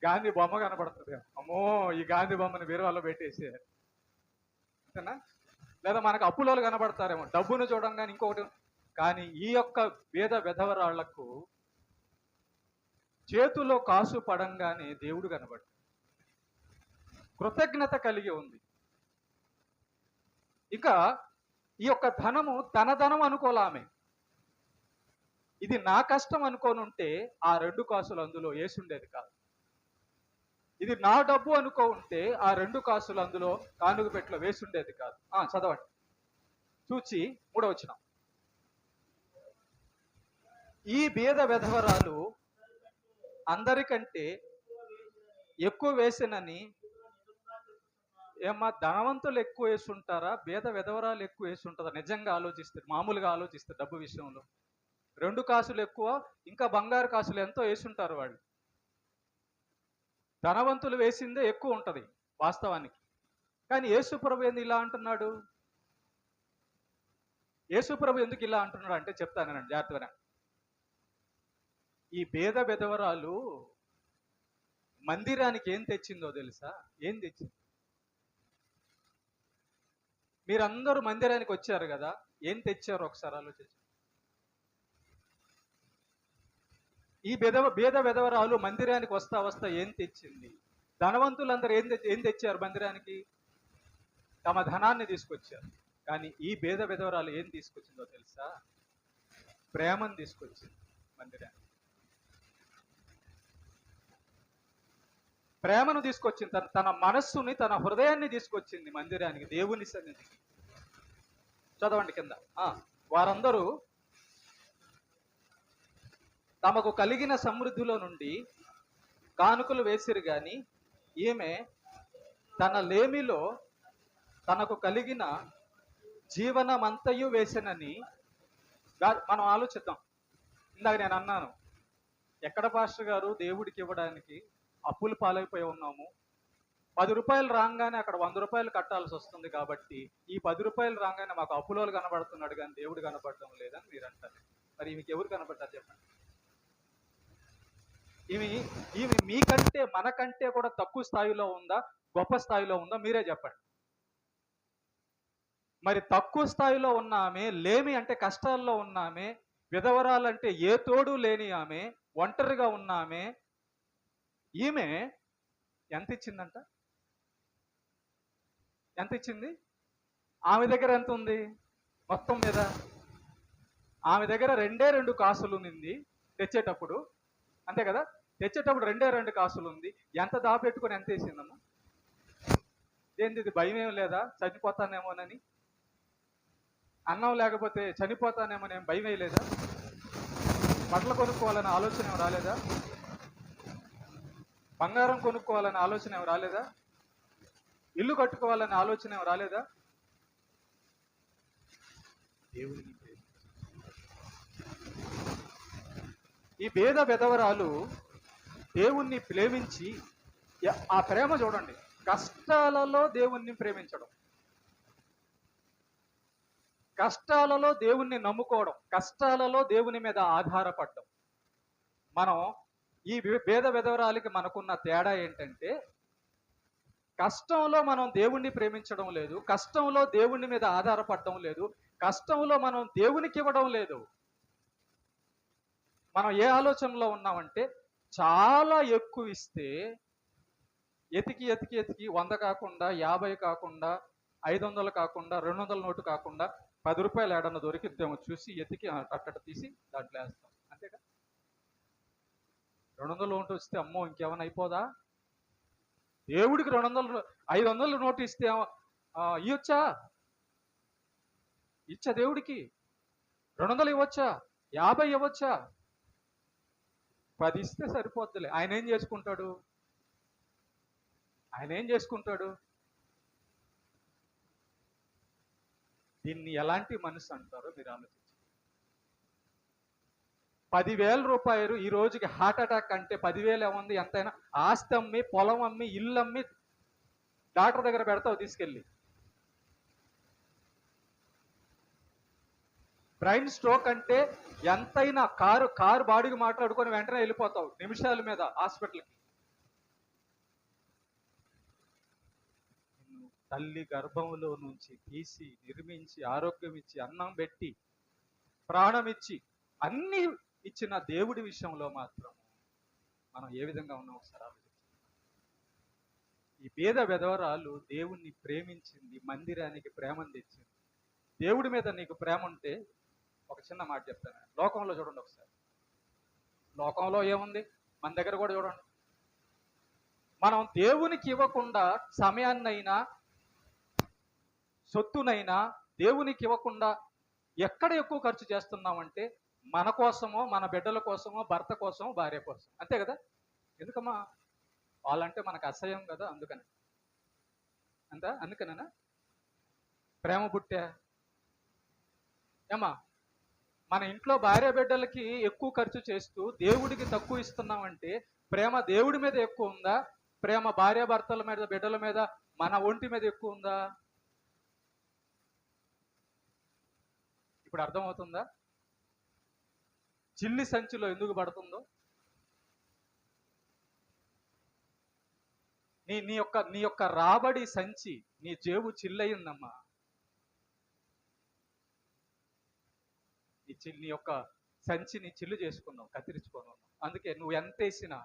గాంధీ బొమ్మ కనపడుతుంది. అమ్మో, ఈ గాంధీ బొమ్మని బీరువాలో పెట్టేసి అంతేనా? లేదా మనకు అప్పులోలు కనబడతారేమో, డబ్బును చూడంగానే ఇంకొకటి. కానీ ఈ యొక్క పేద విధవరాళ్లకు చేతులో కాసు పడంగానే దేవుడు కనబడు, కృతజ్ఞత కలిగి ఉంది. ఇక ఈ యొక్క ధనము తన ధనం అనుకోలామె. ఇది నా కష్టం అనుకోనుంటే ఆ 2 కాసులు అందులో వేసుండేది కాదు. ఇది నా డబ్బు అనుకో ఉంటే ఆ 2 కాసులు అందులో కానుక పెట్టిలో వేసుండేది కాదు. చదవండి, చూచి 3వ వచనం. ఈ బీద విధవరాలు అందరికంటే ఎక్కువ వేసినని. ఏమ్మా, ధనవంతులు ఎక్కువ వేసుంటారా, బీద విధవరాలు ఎక్కువ వేసుంటారా? నిజంగా ఆలోచిస్తే, మామూలుగా ఆలోచిస్తే డబ్బు విషయంలో 2 కాసులు ఎక్కువ, ఇంకా బంగారు కాసులు ఎంతో వేసుంటారు వాళ్ళు. ధనవంతులు వేసిందే ఎక్కువ ఉంటది వాస్తవానికి. కానీ యేసుప్రభు ఎందుకు ఇలా అంటున్నాడు? యేసుప్రభు ఎందుకు ఇలా అంటున్నాడు అంటే చెప్తానండి జాగ్రత్తగా. ఈ పేద విధవరాలు మందిరానికి ఏం తెచ్చిందో తెలుసా? ఏం తెచ్చింది? మీరందరూ మందిరానికి వచ్చారు కదా, ఏం తెచ్చారు ఒకసారి ఆలోచించండి. ఈ బీద విధవరాలు మందిరానికి వస్తా ఏం తెచ్చింది? ధనవంతులందరూ ఏం తెచ్చారు మందిరానికి? తమ ధనాన్ని తీసుకొచ్చారు. కానీ ఈ భేద విధవరాలు ఏం తీసుకొచ్చిందో తెలుసా? ప్రేమను తీసుకొచ్చింది మందిరాన్ని. ప్రేమను తీసుకొచ్చింది. తన మనస్సుని, తన హృదయాన్ని తీసుకొచ్చింది మందిరానికి, దేవుని సన్నిధికి. చదవండి కింద. వారందరూ తమకు కలిగిన సమృద్ధిలో నుండి కానుకలు వేసిరు గాని ఈమె తన లేమిలో తనకు కలిగిన జీవనమంతయు వేసినని. మనం ఆలోచిద్దాం. ఇందాక నేను అన్నాను, ఎక్కడ పాస్టర్ గారు దేవుడికి ఇవ్వడానికి అప్పులు పాలైపోయి ఉన్నాము, 10 రూపాయలు రాగానే అక్కడ 100 రూపాయలు కట్టాల్సి వస్తుంది, కాబట్టి ఈ 10 రూపాయలు రాగానే మాకు అప్పులోలు కనబడుతున్నాడు కానీ దేవుడు కనబడడం లేదని మీరు అంటారు. మరి ఈమెకి ఎవరు కనబడ్డారు చెప్పండి? ఈమె మీకంటే మనకంటే కూడా తక్కువ స్థాయిలో ఉందా, గొప్ప స్థాయిలో ఉందా? మీరే చెప్పండి. మరి తక్కువ స్థాయిలో ఉన్న ఆమె, లేమి అంటే కష్టాల్లో ఉన్న ఆమె, విధవరాలంటే ఏ తోడు లేని ఆమె, ఒంటరిగా ఉన్న ఆమె, ఈమె ఎంత ఇచ్చిందంట? ఎంత ఇచ్చింది? ఆమె దగ్గర ఎంత ఉంది మొత్తం మీద? ఆమె దగ్గర 2 కాసులు ఉంది తెచ్చేటప్పుడు, అంతే కదా? తెచ్చేటప్పుడు 2 కాసులు ఉంది. ఎంత దాపెట్టుకొని ఎంత వేసిందమ్మా? ఏంది ఇది? భయం ఏం లేదా చనిపోతానేమోనని? అన్నం లేకపోతే చనిపోతానేమోని భయం వేయలేదా? బట్టలు కొనుక్కోవాలని ఆలోచన ఏం రాలేదా? బంగారం కొనుక్కోవాలని ఆలోచన ఏం రాలేదా? ఇల్లు కట్టుకోవాలని ఆలోచన ఏం రాలేదా? దేవుడిని ఈ భేద విధవరాలు దేవుణ్ణి ప్రేమించి, ఆ ప్రేమ చూడండి, కష్టాలలో దేవుణ్ణి ప్రేమించడం, కష్టాలలో దేవుణ్ణి నమ్ముకోవడం, కష్టాలలో దేవుని మీద ఆధారపడడం. మనం ఈ భేద విధవరాలికి మనకున్న తేడా ఏంటంటే, కష్టంలో మనం దేవుణ్ణి ప్రేమించడం లేదు, కష్టంలో దేవుని మీద ఆధారపడడం లేదు, కష్టంలో మనం దేవునికి ఇవ్వడం లేదు. మనం ఏ ఆలోచనలో ఉన్నామంటే, చాలా ఎక్కువ ఇస్తే ఎతికి 100 కాకుండా, 50 కాకుండా, 500 కాకుండా, 200 నోటు కాకుండా 10 రూపాయలు ఏడన్నా దొరికిద్దేమో చూసి ఎతికి అట్టట తీసి దాంట్లో వేస్తాం, అంతేగా? 200 నోటు వస్తే అమ్మో ఇంకేమైనా అయిపోదా? దేవుడికి 500 నోటు ఇస్తే ఇవ్వచ్చా? ఇచ్చా దేవుడికి? 200 ఇవ్వచ్చా? 50 ఇవ్వచ్చా? 10 ఇస్తే సరిపోద్దులే. ఆయన ఏం చేసుకుంటాడు? దీన్ని ఎలాంటి మనసు అంటారో మీరు ఆలోచించండి. 10,000 రూపాయలు ఈ రోజుకి హార్ట్ అటాక్ అంటే 10,000 ఏముంది? ఎంతైనా ఆస్తి అమ్మి, పొలం అమ్మి, ఇల్లు అమ్మి డాక్టర్ దగ్గర పెడతావు తీసుకెళ్ళి. బ్రెయిన్ స్ట్రోక్ అంటే ఎంతైనా కారు బాడీకి మాట్లాడుకొని వెంటనే వెళ్ళిపోతావు నిమిషాల మీద హాస్పిటల్కి. తల్లి గర్భంలో నుంచి తీసి, నిర్మించి, ఆరోగ్యం ఇచ్చి, అన్నం పెట్టి, ప్రాణం ఇచ్చి, అన్ని ఇచ్చిన దేవుడి విషయంలో మాత్రం మనం ఏ విధంగా ఉన్నాం ఒకసారి ఆలోచించండి. ఈ పేద విధవరాలు దేవుణ్ణి ప్రేమించింది, మందిరానికి ప్రేమను తెచ్చింది. దేవుడి మీద నీకు ప్రేమ ఉంటే ఒక చిన్న మాట చెప్తాను. లోకంలో చూడండి ఒకసారి. లోకంలో ఏముంది? మన దగ్గర కూడా చూడండి. మనం దేవునికి ఇవ్వకుండా సమయాన్నైనా, సొత్తునైనా దేవునికి ఇవ్వకుండా ఎక్కడ ఎక్కువ ఖర్చు చేస్తున్నామంటే, మన కోసమో, మన బిడ్డల కోసమో, భర్త కోసమో, భార్య కోసం, అంతే కదా? ఎందుకమ్మా? వాళ్ళంటే మనకు అసహ్యం కదా, అందుకనేనా ప్రేమ పుట్టా? ఏమా, మన ఇంట్లో భార్య బిడ్డలకి ఎక్కువ ఖర్చు చేస్తూ దేవుడికి తక్కువ ఇస్తున్నామంటే ప్రేమ దేవుడి మీద ఎక్కువ ఉందా? ప్రేమ భార్య భర్తల మీద, బిడ్డల మీద, మన ఒంటి మీద ఎక్కువ ఉందా? ఇప్పుడు అర్థమవుతుందా చిల్లి సంచిలో ఎందుకు పడుతుందో? నీ యొక్క రాబడి సంచి, నీ జేబు చిల్లయిందమ్మా. నీ యొక్క సంచిని చిల్లు చేసుకున్నావు, కత్తిరించుకున్నావు. అందుకే నువ్వు ఎంత వేసినా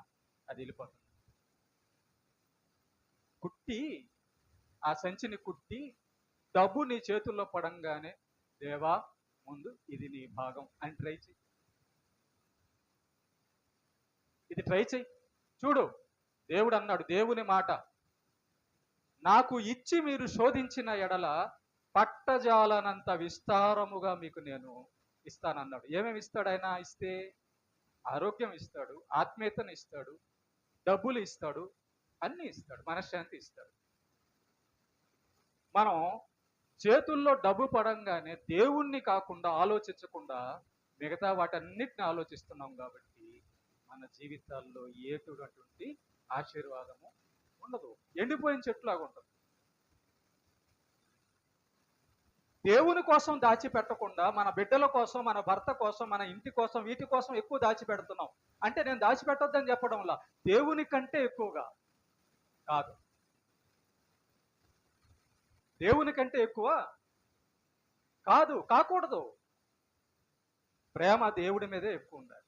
అది వెళ్ళిపోతుంది. కుట్టి, ఆ సంచిని కుట్టి డబ్బు నీ చేతుల్లో పడంగానే దేవా ముందు ఇది నీ భాగం అని ట్రై చెయ్యి. ఇది ట్రై చెయ్యి, చూడు. దేవుడు అన్నాడు, దేవుని మాట, నాకు ఇచ్చి మీరు శోధించిన ఎడల పట్టజాలనంత విస్తారముగా మీకు నేను ఇస్తానన్నాడు. ఏమేమి ఇస్తాడు ఆయన? ఇస్తే ఆరోగ్యం ఇస్తాడు, ఆత్మీయతను ఇస్తాడు, డబ్బులు ఇస్తాడు, అన్ని ఇస్తాడు, మనశ్శాంతి ఇస్తాడు. మనం చేతుల్లో డబ్బు పడంగానే దేవుణ్ణి కాకుండా ఆలోచించకుండా మిగతా వాటన్నిటిని ఆలోచిస్తున్నాం కాబట్టి మన జీవితాల్లో ఏటువంటి ఆశీర్వాదము ఉండదు. ఎండిపోయిన చెట్టులాగా ఉంటుంది. దేవుని కోసం దాచిపెట్టకుండా మన బిడ్డల కోసం, మన భర్త కోసం, మన ఇంటి కోసం, వీటి కోసం ఎక్కువ దాచిపెడుతున్నాం. అంటే నేను దాచిపెట్టొద్దని చెప్పడంలా, దేవుని కంటే ఎక్కువగా కాదు. దేవుని కంటే ఎక్కువ కాదు, కాకూడదు. ప్రేమ దేవుడి మీదే ఎక్కువ ఉండాలి.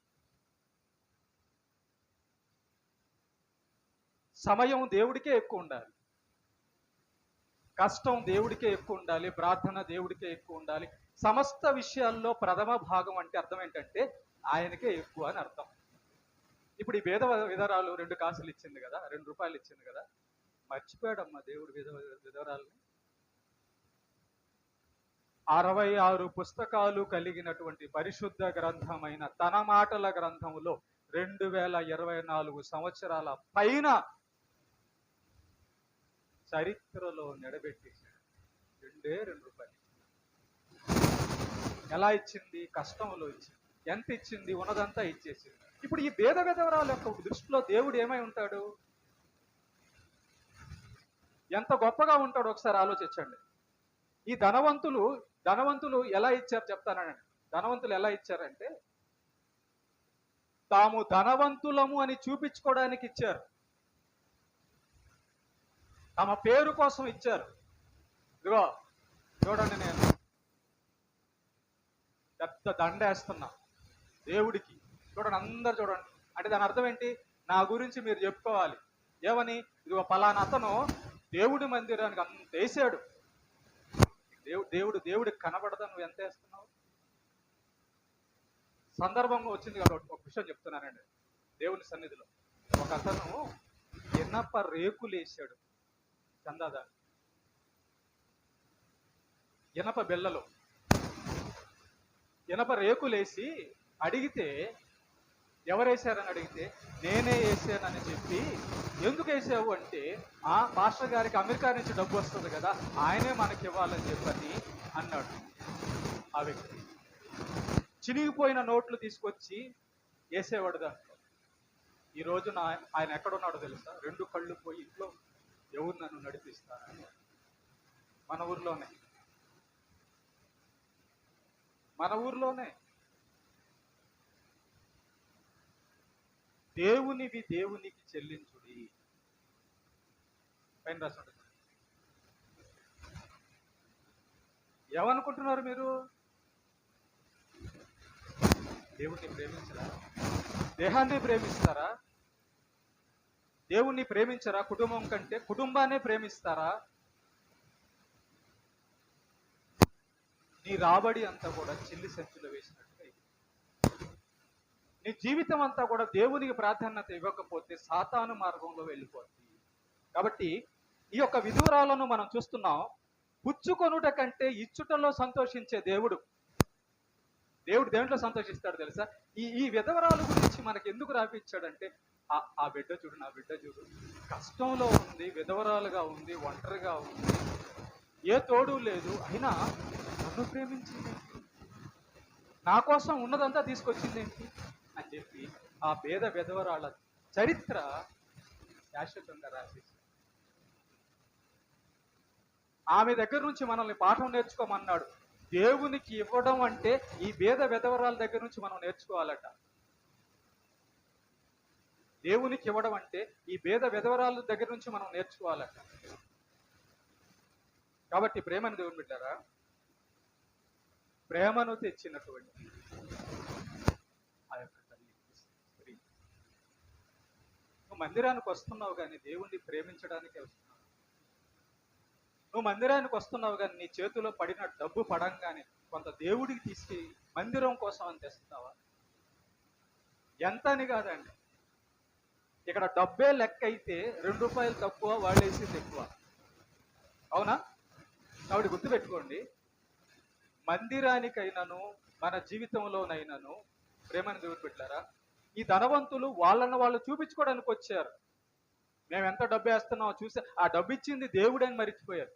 సమయం దేవుడికే ఎక్కువ ఉండాలి. కష్టం దేవుడికే ఎక్కువ ఉండాలి. ప్రార్థన దేవుడికే ఎక్కువ ఉండాలి. సమస్త విషయాల్లో ప్రథమ భాగం అంటే అర్థం ఏంటంటే ఆయనకే ఎక్కువ అని అర్థం. ఇప్పుడు ఈ విధవరాలు 2 కాసులు ఇచ్చింది కదా, 2 రూపాయలు ఇచ్చింది కదా, మర్చిపోయాడమ్మా దేవుడు విధవరాలని. 66 పుస్తకాలు కలిగినటువంటి పరిశుద్ధ గ్రంథమైన తన మాటల గ్రంథములో 2024 సంవత్సరాల పైన చరిత్రలో నిలబెట్టేశాడు. 2 రూపాయలు. ఎలా ఇచ్చింది? కష్టంలో ఇచ్చింది. ఎంత ఇచ్చింది? ఉన్నదంతా ఇచ్చేసింది. ఇప్పుడు ఈ భేద విధవరాల యొక్క దృష్టిలో దేవుడు ఏమై ఉంటాడు? ఎంత గొప్పగా ఉంటాడో ఒకసారి ఆలోచించండి. ఈ ధనవంతులు ఎలా ఇచ్చారు చెప్తానండి. ధనవంతులు ఎలా ఇచ్చారంటే తాము ధనవంతులము అని చూపించుకోవడానికి ఇచ్చారు. తమ పేరు కోసం ఇచ్చారు. ఇదిగో చూడండి, నేను పెద్ద దండేస్తున్నా దేవుడికి, చూడండి, అందరు చూడండి. అంటే దాని అర్థం ఏంటి? నా గురించి మీరు చెప్పుకోవాలి. ఏమని? ఇదిగో పలానా అతను దేవుడి మందిరానికి అంత వేసాడు. దేవుడికి కనబడదా నువ్వు ఎంత వేస్తున్నావు? సందర్భంగా వచ్చింది కాబట్టి ఒక విషయం చెప్తున్నానండి. దేవుని సన్నిధిలో ఒక అతను ఇనప రేకులు వేసాడు చందాదాన్ని. ఇనప బెల్లలో ఇనప రేకులేసి అడిగితే, ఎవరేసారని అడిగితే, నేనే వేసానని చెప్పి, ఎందుకు వేసావు అంటే మాస్టర్ గారికి అమెరికా నుంచి డబ్బు వస్తుంది కదా, ఆయనే మనకి ఇవ్వాలని చెప్పని అన్నాడు. ఆ వ్యక్తి చినిగిపోయిన నోట్లు తీసుకొచ్చి వేసేవాడు దాంట్లో. ఈ రోజున ఆయన ఎక్కడున్నాడో తెలుసా? 2 కళ్ళు పోయి ఇంట్లో ఎవరు నన్ను నడిపిస్తారని. మన ఊర్లోనే దేవునివి దేవునికి చెల్లించుడి పైన రాసుంటుంది. ఏమనుకుంటున్నారు మీరు? దేవుణ్ణి ప్రేమించరా? దేహాన్ని ప్రేమిస్తారా? దేవుణ్ణి ప్రేమించరా? కుటుంబం కంటే కుటుంబాన్ని ప్రేమిస్తారా? నీ రాబడి అంతా కూడా చిల్లి సంచులు వేసినట్టుగా, నీ జీవితం అంతా కూడా దేవునికి ప్రాధాన్యత ఇవ్వకపోతే సాతాను మార్గంలో వెళ్ళిపోతుంది. కాబట్టి ఈ యొక్క విధురాలను మనం చూస్తున్నాం. పుచ్చుకొనుట కంటే ఇచ్చుటలో సంతోషించే దేవుడు దేంట్లో సంతోషిస్తాడు తెలుసా? ఈ విధవరాలు గురించి మనకి ఎందుకు రాపిచ్చాడంటే, ఆ బిడ్డ చూడు, నా బిడ్డ చూడు, కష్టంలో ఉంది, విధవరాలుగా ఉంది, ఒంటరిగా ఉంది, ఏ తోడు లేదు, అయినా నన్ను ప్రేమించింది, నా కోసం ఉన్నదంతా తీసుకొచ్చిందేంటి అని చెప్పి ఆ పేద విధవరాల చరిత్ర శాశ్వతంగా రాసేసి, ఆమె దగ్గర నుంచి మనల్ని పాఠం నేర్చుకోమన్నాడు. దేవునికి ఇవ్వడం అంటే ఈ పేద విధవరాల దగ్గర నుంచి మనం నేర్చుకోవాలట. దేవునికి ఇవ్వడం అంటే ఈ పేద విధవరాల దగ్గర నుంచి మనం నేర్చుకోవాలట. కాబట్టి ప్రేమను దేవుని బిడ్డారా, ప్రేమను తెచ్చినటువంటి ఆ యొక్క తల్లి స్త్రీ. నువ్వు మందిరానికి వస్తున్నావు కానీ దేవుణ్ణి ప్రేమించడానికే వస్తున్నావు. నువ్వు మందిరానికి వస్తున్నావు కానీ నీ చేతిలో పడిన డబ్బు పడంగానే కొంత దేవుడికి తీసుకు మందిరం కోసం అని తెస్తున్నావా? ఎంత అని కాదండి, ఇక్కడ డబ్బే లెక్క అయితే ₹2 తక్కువ, వాళ్ళు వేసేది ఎక్కువ. అవునా? కాబట్టి గుర్తుపెట్టుకోండి, మందిరానికైనాను మన జీవితంలోనైనాను ప్రేమని దేవుడు పెట్టారా, ఈ ధనవంతులు వాళ్ళని వాళ్ళు చూపించుకోవడానికి వచ్చారు. మేము ఎంత డబ్బు వేస్తున్నామో చూసి ఆ డబ్బు ఇచ్చింది దేవుడని మర్చిపోయారు.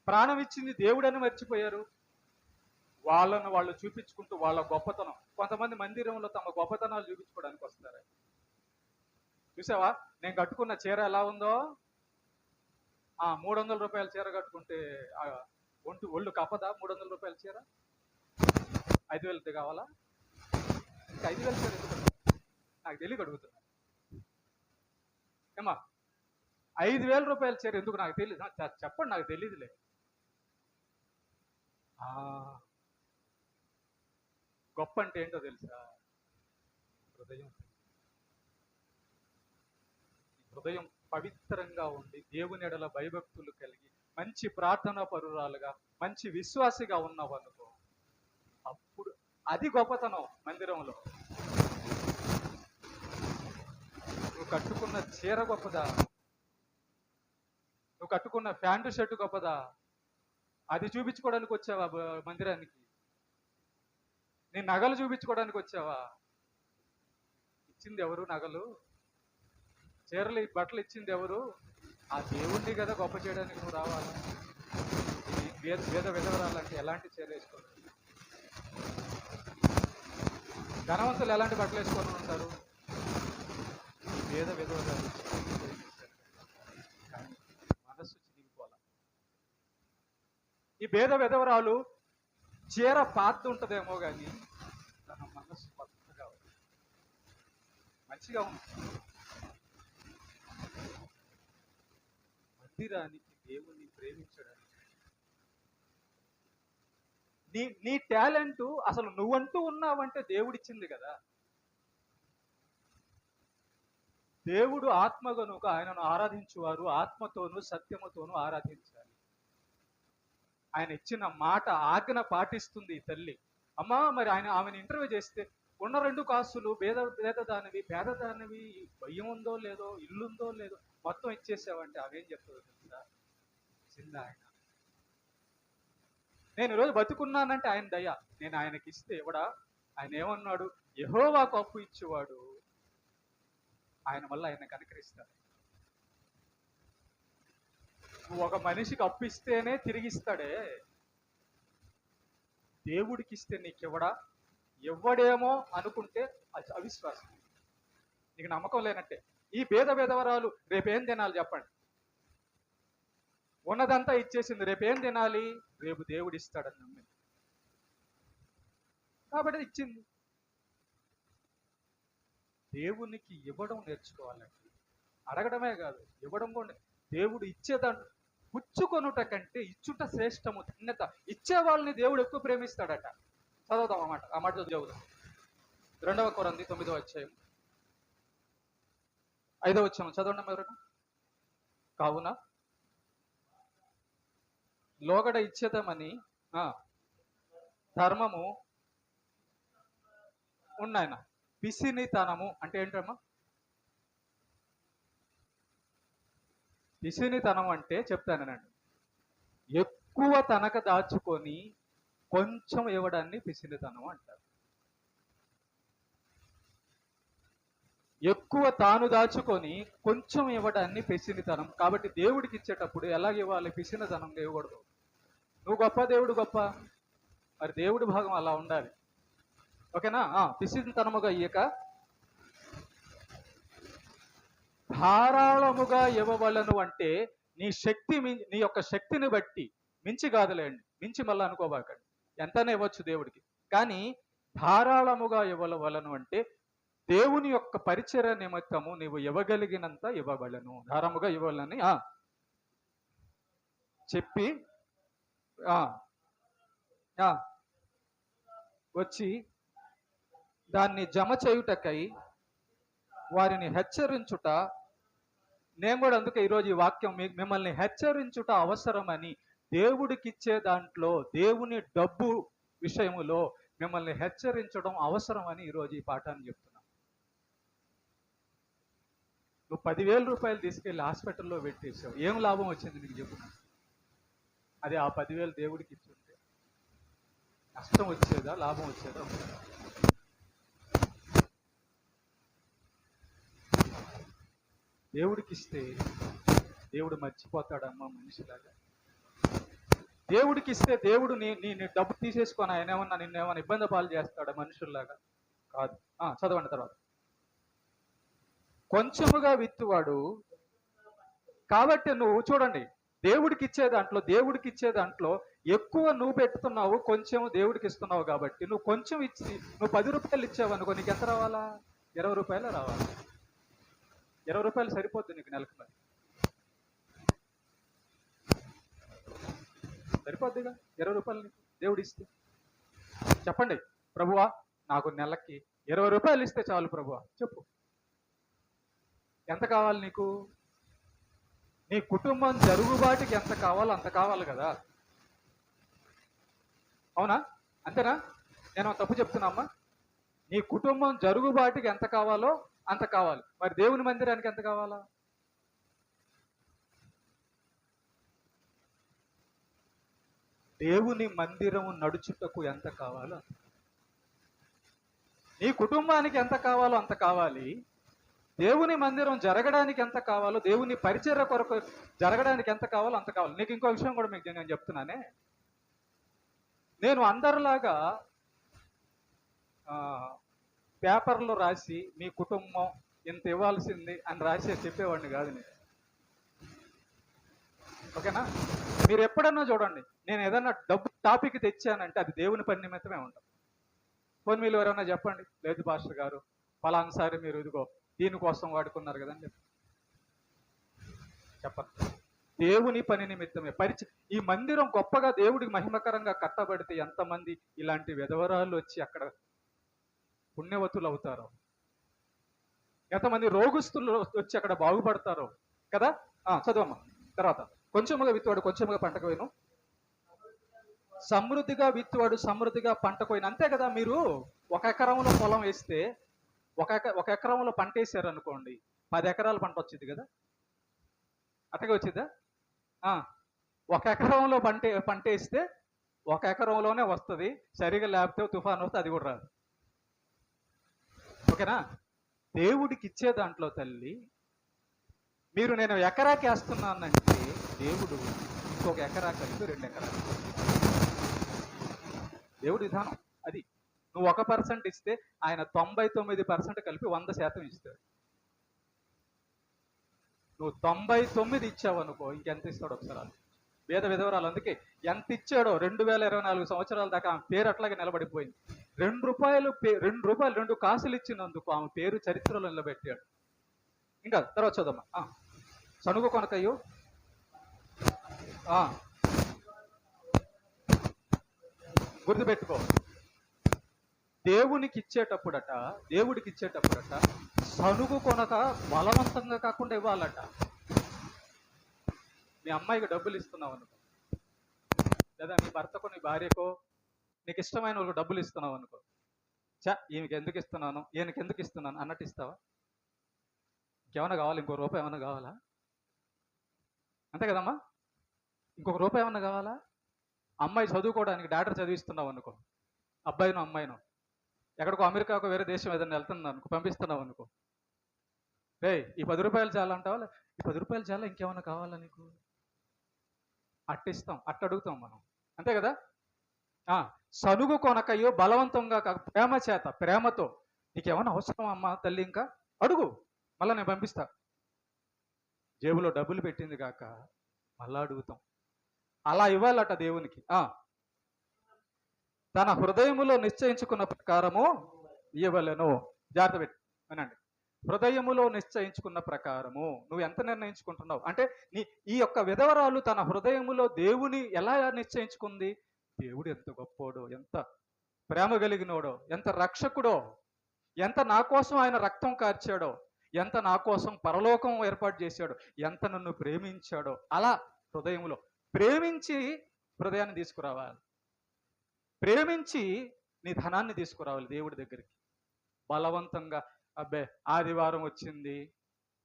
ప్రాణం ఇచ్చింది దేవుడని మర్చిపోయారు. వాళ్ళను వాళ్ళు చూపించుకుంటూ వాళ్ళ గొప్పతనం, కొంతమంది మందిరంలో తమ గొప్పతనాలు చూపించుకోవడానికి వస్తారు. చూసావా, నేను కట్టుకున్న చీర ఎలా ఉందో, ₹300 చీర కట్టుకుంటే ఒళ్ళు కప్పదా? ₹300 చీర 5,000 కావాలా? ఇంకా 5,000 చీర ఎందుకు? నాకు తెలియక అడుగుతున్నా. ఏమా, ₹5,000 చీర ఎందుకు? నాకు తెలియదు. చెప్పండి, నాకు తెలియదులే. గొప్ప అంటే ఏంటో తెలుసా? హృదయం. హృదయం పవిత్రంగా ఉండి దేవుని ఎడల భయభక్తులు కలిగి మంచి ప్రార్థనా పరురాలుగా మంచి విశ్వాసిగా ఉన్నావనుకో, అప్పుడు అది గొప్పతనం. మందిరంలో నువ్వు కట్టుకున్న చీర గొప్పదా? నువ్వు కట్టుకున్న ప్యాంటు షర్టు గొప్పదా? అది చూపించుకోవడానికి వచ్చావా మందిరానికి? నీ నగలు చూపించుకోవడానికి వచ్చావా? ఇచ్చింది ఎవరు నగలు? చీరలు బట్టలు ఇచ్చింది ఎవరు? ఆ దేవుణ్ణి కదా గొప్ప చేయడానికి నువ్వు రావాలా? వేద విధవరాలంటే ఎలాంటి చీర వేసుకోవాలి? ధనవంతులు ఎలాంటి బట్టలు వేసుకొని ఉంటారు? వేద విధవరాలు కానీ మనస్సు చిరిగిపోవాలి. ఈ భేద విధవరాలు చీర పాత ఉంటదేమో కానీ తన మనస్సు కొత్తగా మంచిగా ఉంది. మందిరానికి దేవుణ్ణి ప్రేమించడానికి నీ టాలెంట్ అసలు నువ్వంటూ ఉన్నావంటే దేవుడిచ్చింది కదా. దేవుడు ఆత్మ గనుక ఆయనను ఆరాధించువారు ఆత్మతోనూ సత్యముతోనూ ఆరాధించాలి. ఆయన ఇచ్చిన మాట ఆజ్ఞ పాటిస్తుంది ఈ తల్లి. అమ్మా, మరి ఆమెను ఇంటర్వ్యూ చేస్తే ఉన్న 2 కాసులు పేదదానివి భయం ఉందో లేదో, ఇల్లుందో లేదో మొత్తం ఇచ్చేసావంటే అవేం చెప్తుందో తెలుసా? చిన్న ఆయన, నేను ఈరోజు బతుకున్నానంటే ఆయన దయ. నేను ఆయనకి ఇస్తే ఇవ్వడా? ఆయన ఏమన్నాడు? యెహోవాకు అప్పు ఇచ్చేవాడు ఆయన వల్ల ఆయన కనికరిస్తాడు. నువ్వు ఒక మనిషికి అప్పు ఇస్తేనే తిరిగిస్తాడే, దేవుడికి ఇస్తే నీకు ఇవ్వడా? ఇవ్వడేమో అనుకుంటే అది అవిశ్వాసం, నీకు నమ్మకం లేనట్టే. ఈ భేద విధవరాలు రేపేం తినాలి చెప్పండి? ఉన్నదంతా ఇచ్చేసింది, రేపేం తినాలి? రేపు దేవుడు ఇస్తాడని నమ్మింది కాబట్టి ఇచ్చింది. దేవునికి ఇవ్వడం నేర్చుకోవాలండి, అడగడమే కాదు ఇవ్వడం కూడా. దేవుడు ఇచ్చేదాన్ని పుచ్చుకొనుట కంటే ఇచ్చుట శ్రేష్టము ధన్యత. ఇచ్చే వాళ్ళని దేవుడు ఎక్కువ ప్రేమిస్తాడట. చదువుదాం ఆ మాట చదువుదాం. 2 కొరింథీ 9వ అధ్యాయం 5వ వచనం చదవండి ఎవరైనా. కావున లోగడ ఇచ్చేద్దామని ధర్మము ఉన్నాయన. పిసినితనము అంటే ఏంటమ్మా? పిసినితనం అంటే చెప్తానండి, ఎక్కువ తనక దాచుకొని కొంచెం ఇవ్వడాన్ని పిసినితనం అంటారు. ఎక్కువ తాను దాచుకొని కొంచెం ఇవ్వడాన్ని పిసినితనం. కాబట్టి దేవుడికి ఇచ్చేటప్పుడు ఎలాగ ఇవ్వాలి? పిసినితనంగా ఇవ్వకూడదు. నువ్వు గొప్ప, దేవుడు గొప్ప, మరి దేవుడి భాగం అలా ఉండాలి. ఓకేనా? పిసినితనముగా ఇయ్యక ధారాళముగా ఇవ్వవలను. అంటే నీ యొక్క శక్తిని బట్టి, మించి కాదులేండి, మించి మళ్ళీ అనుకోబాకండి, ఎంతనే ఇవ్వచ్చు దేవుడికి. కానీ ధారాళముగా ఇవ్వవలను అంటే దేవుని యొక్క పరిచర్య నిమిత్తము నీవు ఇవ్వగలిగినంత ఇవ్వవలను, ధారాళముగా ఇవ్వాలని చెప్పి వచ్చి దాన్ని జమ చేయుటకై వారిని హెచ్చరించుట నేను కూడా అందుకే ఈరోజు ఈ వాక్యం మిమ్మల్ని హెచ్చరించుట అవసరమని, దేవుడికిచ్చే దాంట్లో దేవుని డబ్బు విషయములో మిమ్మల్ని హెచ్చరించడం అవసరం అని ఈరోజు ఈ పాఠాన్ని చెప్తున్నాను. నువ్వు 10,000 రూపాయలు తీసుకెళ్లి హాస్పిటల్లో పెట్టేసావు, ఏం లాభం వచ్చింది నీకు చెప్పు? అది ఆ 10,000 దేవుడికి ఇచ్చుంటే నష్టం వచ్చేదా, లాభం వచ్చేదా? దేవుడికి ఇస్తే దేవుడు మర్చిపోతాడమ్మా మనిషిలాగా. దేవుడికి ఇస్తే దేవుడు నీ డబ్బు తీసేసుకొని ఆయన ఏమన్నా నిన్నేమన్నా ఇబ్బంది పాలు చేస్తాడా మనుషుల్లాగా? కాదు. చదవండి తర్వాత. కొంచెముగా విత్తువాడు. కాబట్టి నువ్వు చూడండి, దేవుడికి ఇచ్చే దాంట్లో ఎక్కువ నువ్వు పెట్టుతున్నావు, కొంచెం దేవుడికి ఇస్తున్నావు. కాబట్టి నువ్వు కొంచెం ఇచ్చి నువ్వు 10 రూపాయలు ఇచ్చావు అనుకో, నీకు ఎంత రావాలా? 20 రూపాయలు రావాలి. 20 రూపాయలు సరిపోద్ది నీకు నెలకు? మరి సరిపోద్దిగా 20 రూపాయలు నీకు దేవుడు ఇస్తే. చెప్పండి, ప్రభువా నాకు నెలకి 20 రూపాయలు ఇస్తే చాలు ప్రభువా, చెప్పు. ఎంత కావాలి నీకు? నీ కుటుంబం జరుగుబాటుకి ఎంత కావాలో అంత కావాలి కదా? అవునా? అంతేనా? నేను తప్పు చెప్తున్నామ్మా? నీ కుటుంబం జరుగుబాటుకి ఎంత కావాలో అంత కావాలి. మరి దేవుని మందిరానికి ఎంత కావాలా? దేవుని మందిరం నడుచుటకు ఎంత కావాలో, నీ కుటుంబానికి ఎంత కావాలో అంత కావాలి. దేవుని మందిరం జరగడానికి ఎంత కావాలో, దేవుని పరిచర్య కొరకు జరగడానికి ఎంత కావాలో అంత కావాలి. నీకు ఇంకో విషయం కూడా మీకు నేను చెప్తున్నానే, నేను అందరిలాగా పేపర్లో రాసి మీ కుటుంబం ఇంత ఇవ్వాల్సింది అని రాసి చెప్పేవాడిని కాదు నేను. ఓకేనా? మీరు ఎప్పుడన్నా చూడండి, నేను ఏదన్నా డబ్బు టాపిక్ తెచ్చానంటే అది దేవుని పని నిమిత్తమే ఉంటుంది. పోనీ మీరు ఎవరైనా చెప్పండి, లేదు పాస్టర్ గారు పలానాసారి మీరు ఇదిగో దీనికోసం వాడుకున్నారు కదండి, చెప్పండి. దేవుని పని నిమిత్తమే ఈ మందిరం గొప్పగా దేవుడికి మహిమకరంగా కట్టబడితే ఎంతమంది ఇలాంటి విధవరాలు వచ్చి అక్కడ పుణ్యవతులు అవుతారో, ఎంతమంది రోగుస్తులు వచ్చి అక్కడ బాగుపడతారో కదా? చదవమ్మా తర్వాత. కొంచెముగా విత్తువాడు కొంచెముగా పంటకు పోయిను, సమృద్ధిగా విత్తువాడు సమృద్ధిగా పంటకు పోయిన. అంతే కదా? మీరు 1 ఎకరంలో పొలం వేస్తే, ఒక ఎకరంలో పంట వేసారు అనుకోండి, 10 ఎకరాల పంట వచ్చింది కదా? అట్టగా వచ్చిందా? 1 ఎకరంలో పంట వేస్తే 1 ఎకరంలోనే వస్తుంది. సరిగా లేకపోతే తుఫాను వస్తే అది కూడా రాదు. ఓకేనా? దేవుడికి ఇచ్చే దాంట్లో తల్లి, మీరు నేను ఎకరాకి వేస్తున్నానంటే దేవుడు ఇంకొక ఎకరా కలిపి 2 ఎకరాలు. దేవుడి విధానం అది. నువ్వు 1% ఇస్తే ఆయన 99% కలిపి 100% ఇస్తాడు. నువ్వు 99 ఇచ్చావు అనుకో, ఇంకెంత ఇస్తాడు ఒకసారి? పేద విధవరాలు అందుకే ఎంత ఇచ్చాడో 2024 సంవత్సరాల దాకా ఆమె పేరు అట్లాగే నిలబడిపోయింది. 2 రూపాయలు 2 కాసులు ఇచ్చినందుకు ఆమె పేరు చరిత్రలో నిలబెట్టాడు. ఇంకా తర్వాత చూద్దామా. సనుగు కొనకయ్యో గుర్తుపెట్టుకో, దేవుడికి ఇచ్చేటప్పుడట సనుగు కొనక బలవంతంగా కాకుండా ఇవ్వాలట. మీ అమ్మాయికి డబ్బులు ఇస్తున్నావు అనుకో, లేదా నీ భర్తకో నీ భార్యకో నీకు ఇష్టమైన వాళ్ళకి డబ్బులు ఇస్తున్నావు అనుకో, ఈమెకి ఎందుకు ఇస్తున్నాను, ఈయనకి ఎందుకు ఇస్తున్నాను అన్నట్టు ఇస్తావా? ఇంకేమన్నా కావాలి? ఇంకో రూపాయి ఏమన్నా కావాలా? అంతే కదమ్మా? ఇంకొక రూపాయి ఏమన్నా కావాలా? అమ్మాయి చదువుకోవడానికి డాక్టర్ చదివిస్తున్నావు అనుకో, అబ్బాయినో అమ్మాయినో ఎక్కడికో అమెరికాకు వేరే దేశం ఏదైనా వెళ్తున్నావు అనుకో, పంపిస్తున్నావు అనుకో, ఈ 10 రూపాయలు చాలా అంటావా? ఈ 10 రూపాయలు చాలా, ఇంకేమన్నా కావాలా నీకు? అట్టిస్తాం, అడుగుతాం మనం. అంతే కదా? సనుగు కొనకయ్యో బలవంతంగా కాక ప్రేమ చేత, ప్రేమతో, నీకేమన్నా అవసరం అమ్మా తల్లి, ఇంకా అడుగు, మళ్ళా నేను పంపిస్తా. జేబులో డబ్బులు పెట్టింది కాక మళ్ళా అడుగుతాం. అలా ఇవ్వాలట దేవునికి. తన హృదయములో నిశ్చయించుకున్న ప్రకారము ఇవ్వలేను. జాగ్రత్త పెట్టి వినండి. హృదయములో నిశ్చయించుకున్న ప్రకారము. నువ్వు ఎంత నిర్ణయించుకుంటున్నావు అంటే, ఈ యొక్క విధవరాలు తన హృదయములో దేవుని ఎలా నిశ్చయించుకుంది? దేవుడు ఎంత గొప్పోడో, ఎంత ప్రేమ కలిగినోడో, ఎంత రక్షకుడో, ఎంత నా కోసం ఆయన రక్తం కార్చాడో, ఎంత నా కోసం పరలోకం ఏర్పాటు చేశాడో, ఎంత నన్ను ప్రేమించాడో, అలా హృదయంలో ప్రేమించి హృదయాన్ని తీసుకురావాలి. ప్రేమించి నీ ధనాన్ని తీసుకురావాలి దేవుడి దగ్గరికి. బలవంతంగా అబ్బే ఆదివారం వచ్చింది.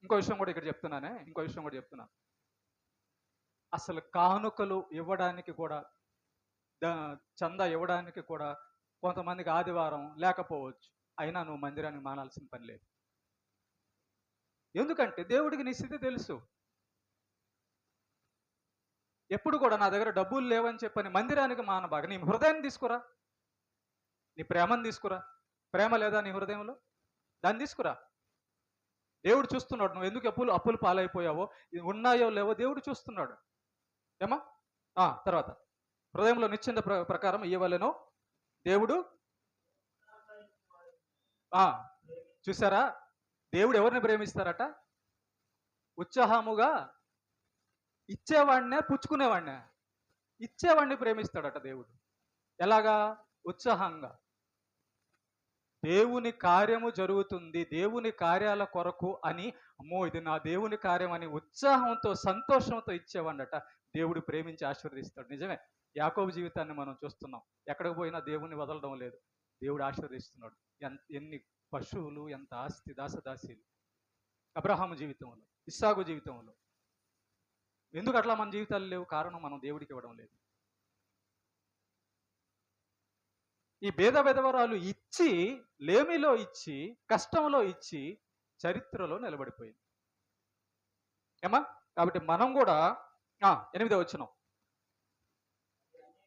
ఇంకో విషయం కూడా ఇక్కడ చెప్తున్నాను. అసలు కానుకలు ఇవ్వడానికి కూడా, చందా ఇవ్వడానికి కూడా కొంతమందికి ఆదివారం లేకపోవచ్చు. అయినా నువ్వు మందిరానికి మానాల్సిన పని లేదు. ఎందుకంటే దేవుడికి నీ స్థితి తెలుసు. ఎప్పుడు కూడా నా దగ్గర డబ్బులు లేవని చెప్పని మందిరానికి మానబాగా. నీ హృదయాన్ని తీసుకురా, నీ ప్రేమను తీసుకురా. ప్రేమ లేదా నీ హృదయంలో? దాన్ని తీసుకురా. దేవుడు చూస్తున్నాడు నువ్వు ఎందుకు అప్పులు పాలైపోయావో, ఉన్నాయో లేవో దేవుడు చూస్తున్నాడు. ఏమా తర్వాత హృదయంలో నిశ్చింత ప్రకారం ఇవ్వలేను దేవుడు. చూసారా, దేవుడు ఎవరిని ప్రేమిస్తారట? ఉత్సాహముగా ఇచ్చేవాడినే, పుచ్చుకునేవాడినే. ఇచ్చేవాడిని ప్రేమిస్తాడట దేవుడు. ఎలాగా? ఉత్సాహంగా. దేవుని కార్యము జరుగుతుంది, దేవుని కార్యాల కొరకు అని, అమ్మో ఇది నా దేవుని కార్యం అని ఉత్సాహంతో సంతోషంతో ఇచ్చేవాడట దేవుడు ప్రేమించి ఆశీర్వదిస్తాడు. నిజమే, యాకోబు జీవితాన్ని మనం చూస్తున్నాం. ఎక్కడికి పోయినా దేవుని వదలడం లేదు, దేవుడు ఆశీర్వదిస్తున్నాడు. ఎన్ని పశువులు, ఎంత ఆస్తి, దాసదాసీలు. అబ్రహాము జీవితంలో, ఇస్సాకు జీవితంలో. ఎందుకు అట్లా మన జీవితాలు లేవు? కారణం మనం దేవుడికి ఇవ్వడం లేదు. ఈ భేద విధవరాలు ఇచ్చి, లేమిలో ఇచ్చి, కష్టంలో ఇచ్చి చరిత్రలో నిలబడిపోయింది. ఏమా? కాబట్టి మనం కూడా 8వ వచనం,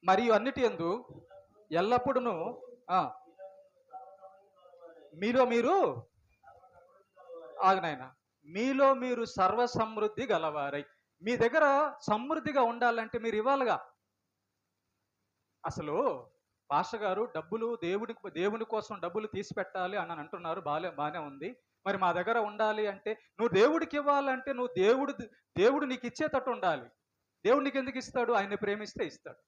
మరియు అన్నిటి యందు ఎల్లప్పుడూ మీలో మీరు ఆగనైనా మీలో మీరు సర్వ సమృద్ధి గలవారై. మీ దగ్గర సమృద్ధిగా ఉండాలంటే మీరు ఇవ్వాలిగా. అసలు పాస్టర్ గారు డబ్బులు దేవుని కోసం డబ్బులు తీసి పెట్టాలి అని అంటున్నారు, బాగానే ఉంది. మరి మా దగ్గర ఉండాలి అంటే, నువ్వు దేవుడికి ఇవ్వాలంటే నువ్వు దేవుడు నీకు ఇచ్చేటట్టు ఉండాలి. దేవుడు నీకు ఎందుకు ఇస్తాడు? ఆయన్ని ప్రేమిస్తే ఇస్తాడు.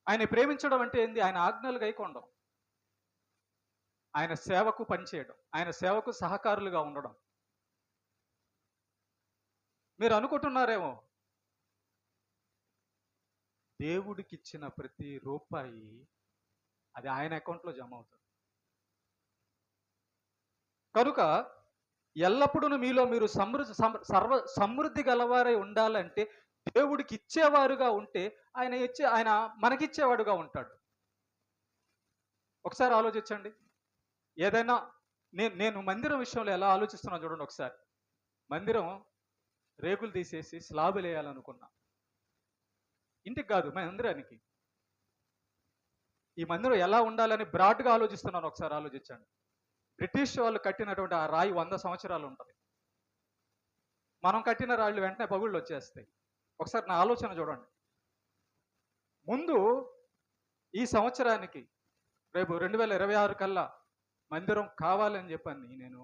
ఆయన ప్రేమించడం అంటే ఏంది? ఆయన ఆజ్ఞలు గైకొనడం, ఆయన సేవకు పనిచేయడం, ఆయన సేవకు సహకారులుగా ఉండడం. మీరు అనుకుంటున్నారేమో, దేవుడికి ఇచ్చిన ప్రతి రూపాయి అది ఆయన అకౌంట్లో జమ అవుతుంది. కనుక ఎల్లప్పుడూ మీలో మీరు సమృద్ధి గలవారై ఉండాలంటే దేవుడికి ఇచ్చేవారుగా ఉంటే ఆయన మనకిచ్చేవాడుగా ఉంటాడు. ఒకసారి ఆలోచించండి. ఏదైనా నేను మందిరం విషయంలో ఎలా ఆలోచిస్తున్నా చూడండి ఒకసారి. మందిరం రేకులు తీసేసి స్లాబులు వేయాలనుకున్నా. ఇంటికి కాదు, మందిరానికి. ఈ మందిరం ఎలా ఉండాలని బ్రాడ్గా ఆలోచిస్తున్నాను. ఒకసారి ఆలోచించండి. బ్రిటిష్ వాళ్ళు కట్టినటువంటి ఆ రాయి 100 సంవత్సరాలు ఉంటుంది. మనం కట్టిన రాళ్ళు వెంటనే పగుళ్ళు వచ్చేస్తాయి. ఒకసారి నా ఆలోచన చూడండి. ముందు ఈ సంవత్సరానికి, రేపు 2026 కల్లా మందిరం కావాలని చెప్పని నేను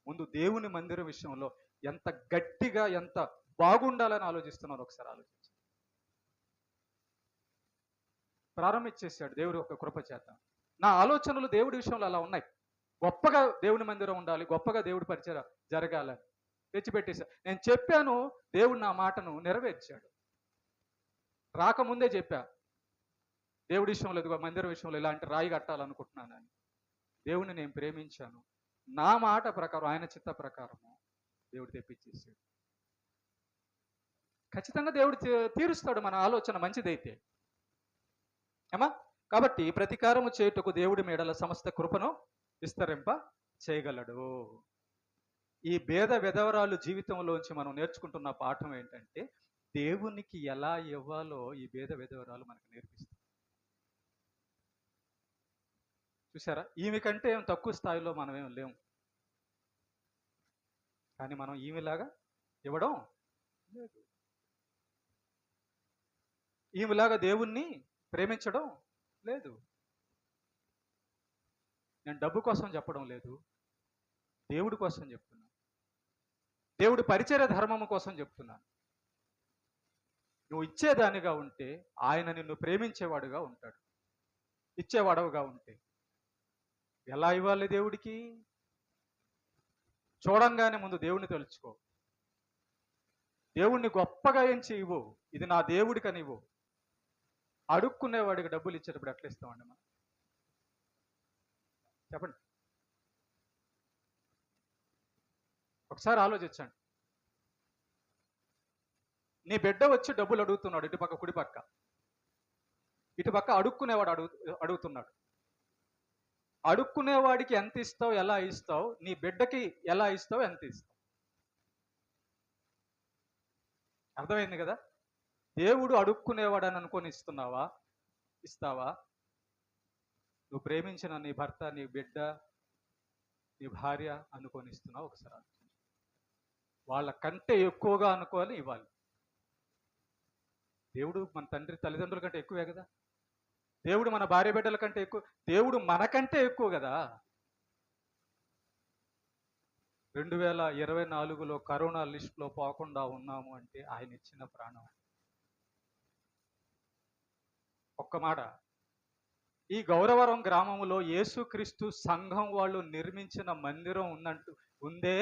ముందు దేవుని మందిరం విషయంలో ఎంత గట్టిగా, ఎంత బాగుండాలని ఆలోచిస్తున్నాను. ఒకసారి ఆలోచించి ప్రారంభించేశాడు దేవుడి యొక్క కృప చేత. నా ఆలోచనలు దేవుడి విషయంలో అలా ఉన్నాయి. గొప్పగా దేవుని మందిరం ఉండాలి, గొప్పగా దేవుడి పరిచయం జరగాలని తెచ్చిపెట్టేశాడు. నేను చెప్పాను, దేవుడు నా మాటను నెరవేర్చాడు. రాకముందే చెప్పా, దేవుడి విషయంలో, ఇదిగో మందిరం విషయంలో ఇలాంటి రాయి కట్టాలనుకుంటున్నానని. దేవుడిని నేను ప్రేమించాను. నా మాట ప్రకారం, ఆయన చిత్త ప్రకారము దేవుడు తెప్పించేసాడు. ఖచ్చితంగా దేవుడు తీరుస్తాడు మన ఆలోచన మంచిదైతే. ఏమా? కాబట్టి ప్రతీకారము చేయుటకు దేవుడి మేడల సమస్త కృపను విస్తరింప చేయగలడు. ఈ భేద విధవరాలు జీవితంలోంచి మనం నేర్చుకుంటున్న పాఠం ఏంటంటే, దేవునికి ఎలా ఇవ్వాలో ఈ భేద విధవరాలు మనకు నేర్పిస్తుంది. చూసారా, ఈమె కంటే ఏం తక్కువ స్థాయిలో మనమేం లేము, కానీ మనం ఈమెలాగా ఇవ్వడం లేదు. ఈమెలాగా దేవుణ్ణి ప్రేమించడం లేదు. నేను డబ్బు కోసం చెప్పడం లేదు, దేవుడి కోసం చెప్తున్నాను. దేవుడి పరిచర్య ధర్మము కోసం చెప్తున్నాను. నువ్వు ఇచ్చేదానిగా ఉంటే ఆయన నిన్ను ప్రేమించేవాడుగా ఉంటాడు. ఇచ్చేవాడవుగా ఉంటే ఎలా ఇవ్వాలి దేవుడికి? చూడంగానే ముందు దేవుణ్ణి తలుచుకో. దేవుణ్ణి గొప్పగా ఏం చేయవు, ఇది నా దేవుడికి అని ఇవ్వు. అడుక్కునేవాడికి డబ్బులు ఇచ్చేటప్పుడు ఎట్లా ఇస్తామండి మనం? చెప్పండి. ఒకసారి ఆలోచించండి. నీ బిడ్డ వచ్చి డబ్బులు అడుగుతున్నాడు, ఇటుపక్క కుడి పక్క. ఇటుపక్క అడుక్కునేవాడు అడుగుతున్నాడు. అడుక్కునేవాడికి ఎంత ఇస్తావు, ఎలా ఇస్తావు? నీ బిడ్డకి ఎలా ఇస్తావు, ఎంత ఇస్తావు? అర్థమైంది కదా? దేవుడు అడుక్కునేవాడని అనుకొని ఇస్తావా? నువ్వు ప్రేమించిన నీ భర్త, నీ బిడ్డ, నీ భార్య అనుకొని ఇస్తున్నావు? ఒకసారి వాళ్ళ కంటే ఎక్కువగా అనుకోవాలి ఇవ్వాలి. దేవుడు మన తండ్రి తల్లిదండ్రుల కంటే ఎక్కువే కదా. దేవుడు మన భార్య బిడ్డల కంటే ఎక్కువ. దేవుడు మనకంటే ఎక్కువ కదా. 2024లో కరోనా లిస్టులో పోకుండా ఉన్నాము అంటే ఆయన ఇచ్చిన ప్రాణం. ఒక్క మాట, ఈ గౌరవరం గ్రామంలో యేసుక్రీస్తు సంఘం వాళ్ళు నిర్మించిన మందిరం ఉందే,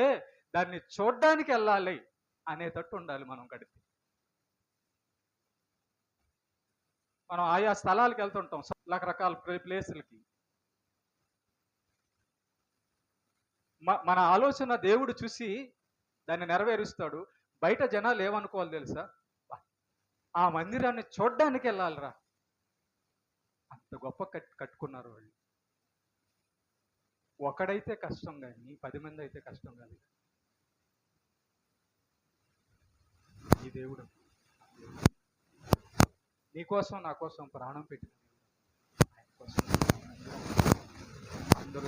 దాన్ని చూడ్డానికి వెళ్ళాలి అనేటట్టు ఉండాలి మనం గడిపి. మనం ఆయా స్థలాలకు వెళ్తుంటాం, రకరకాల ప్లేసులకి. మన ఆలోచన దేవుడు చూసి దాన్ని నెరవేరుస్తాడు. బయట జనాలు ఏమనుకోవాలి తెలుసా? ఆ మందిరాన్ని చూడ్డానికి వెళ్ళాలిరా, అంత గొప్ప కట్టుకున్నారు వాళ్ళు. ఒకడైతే కష్టం కానీ 10 మంది అయితే కష్టం కాదు. ఈ దేవుడు నీకోసం నా కోసం ప్రాణం పెట్టిన ఆయన కోసం అందరూ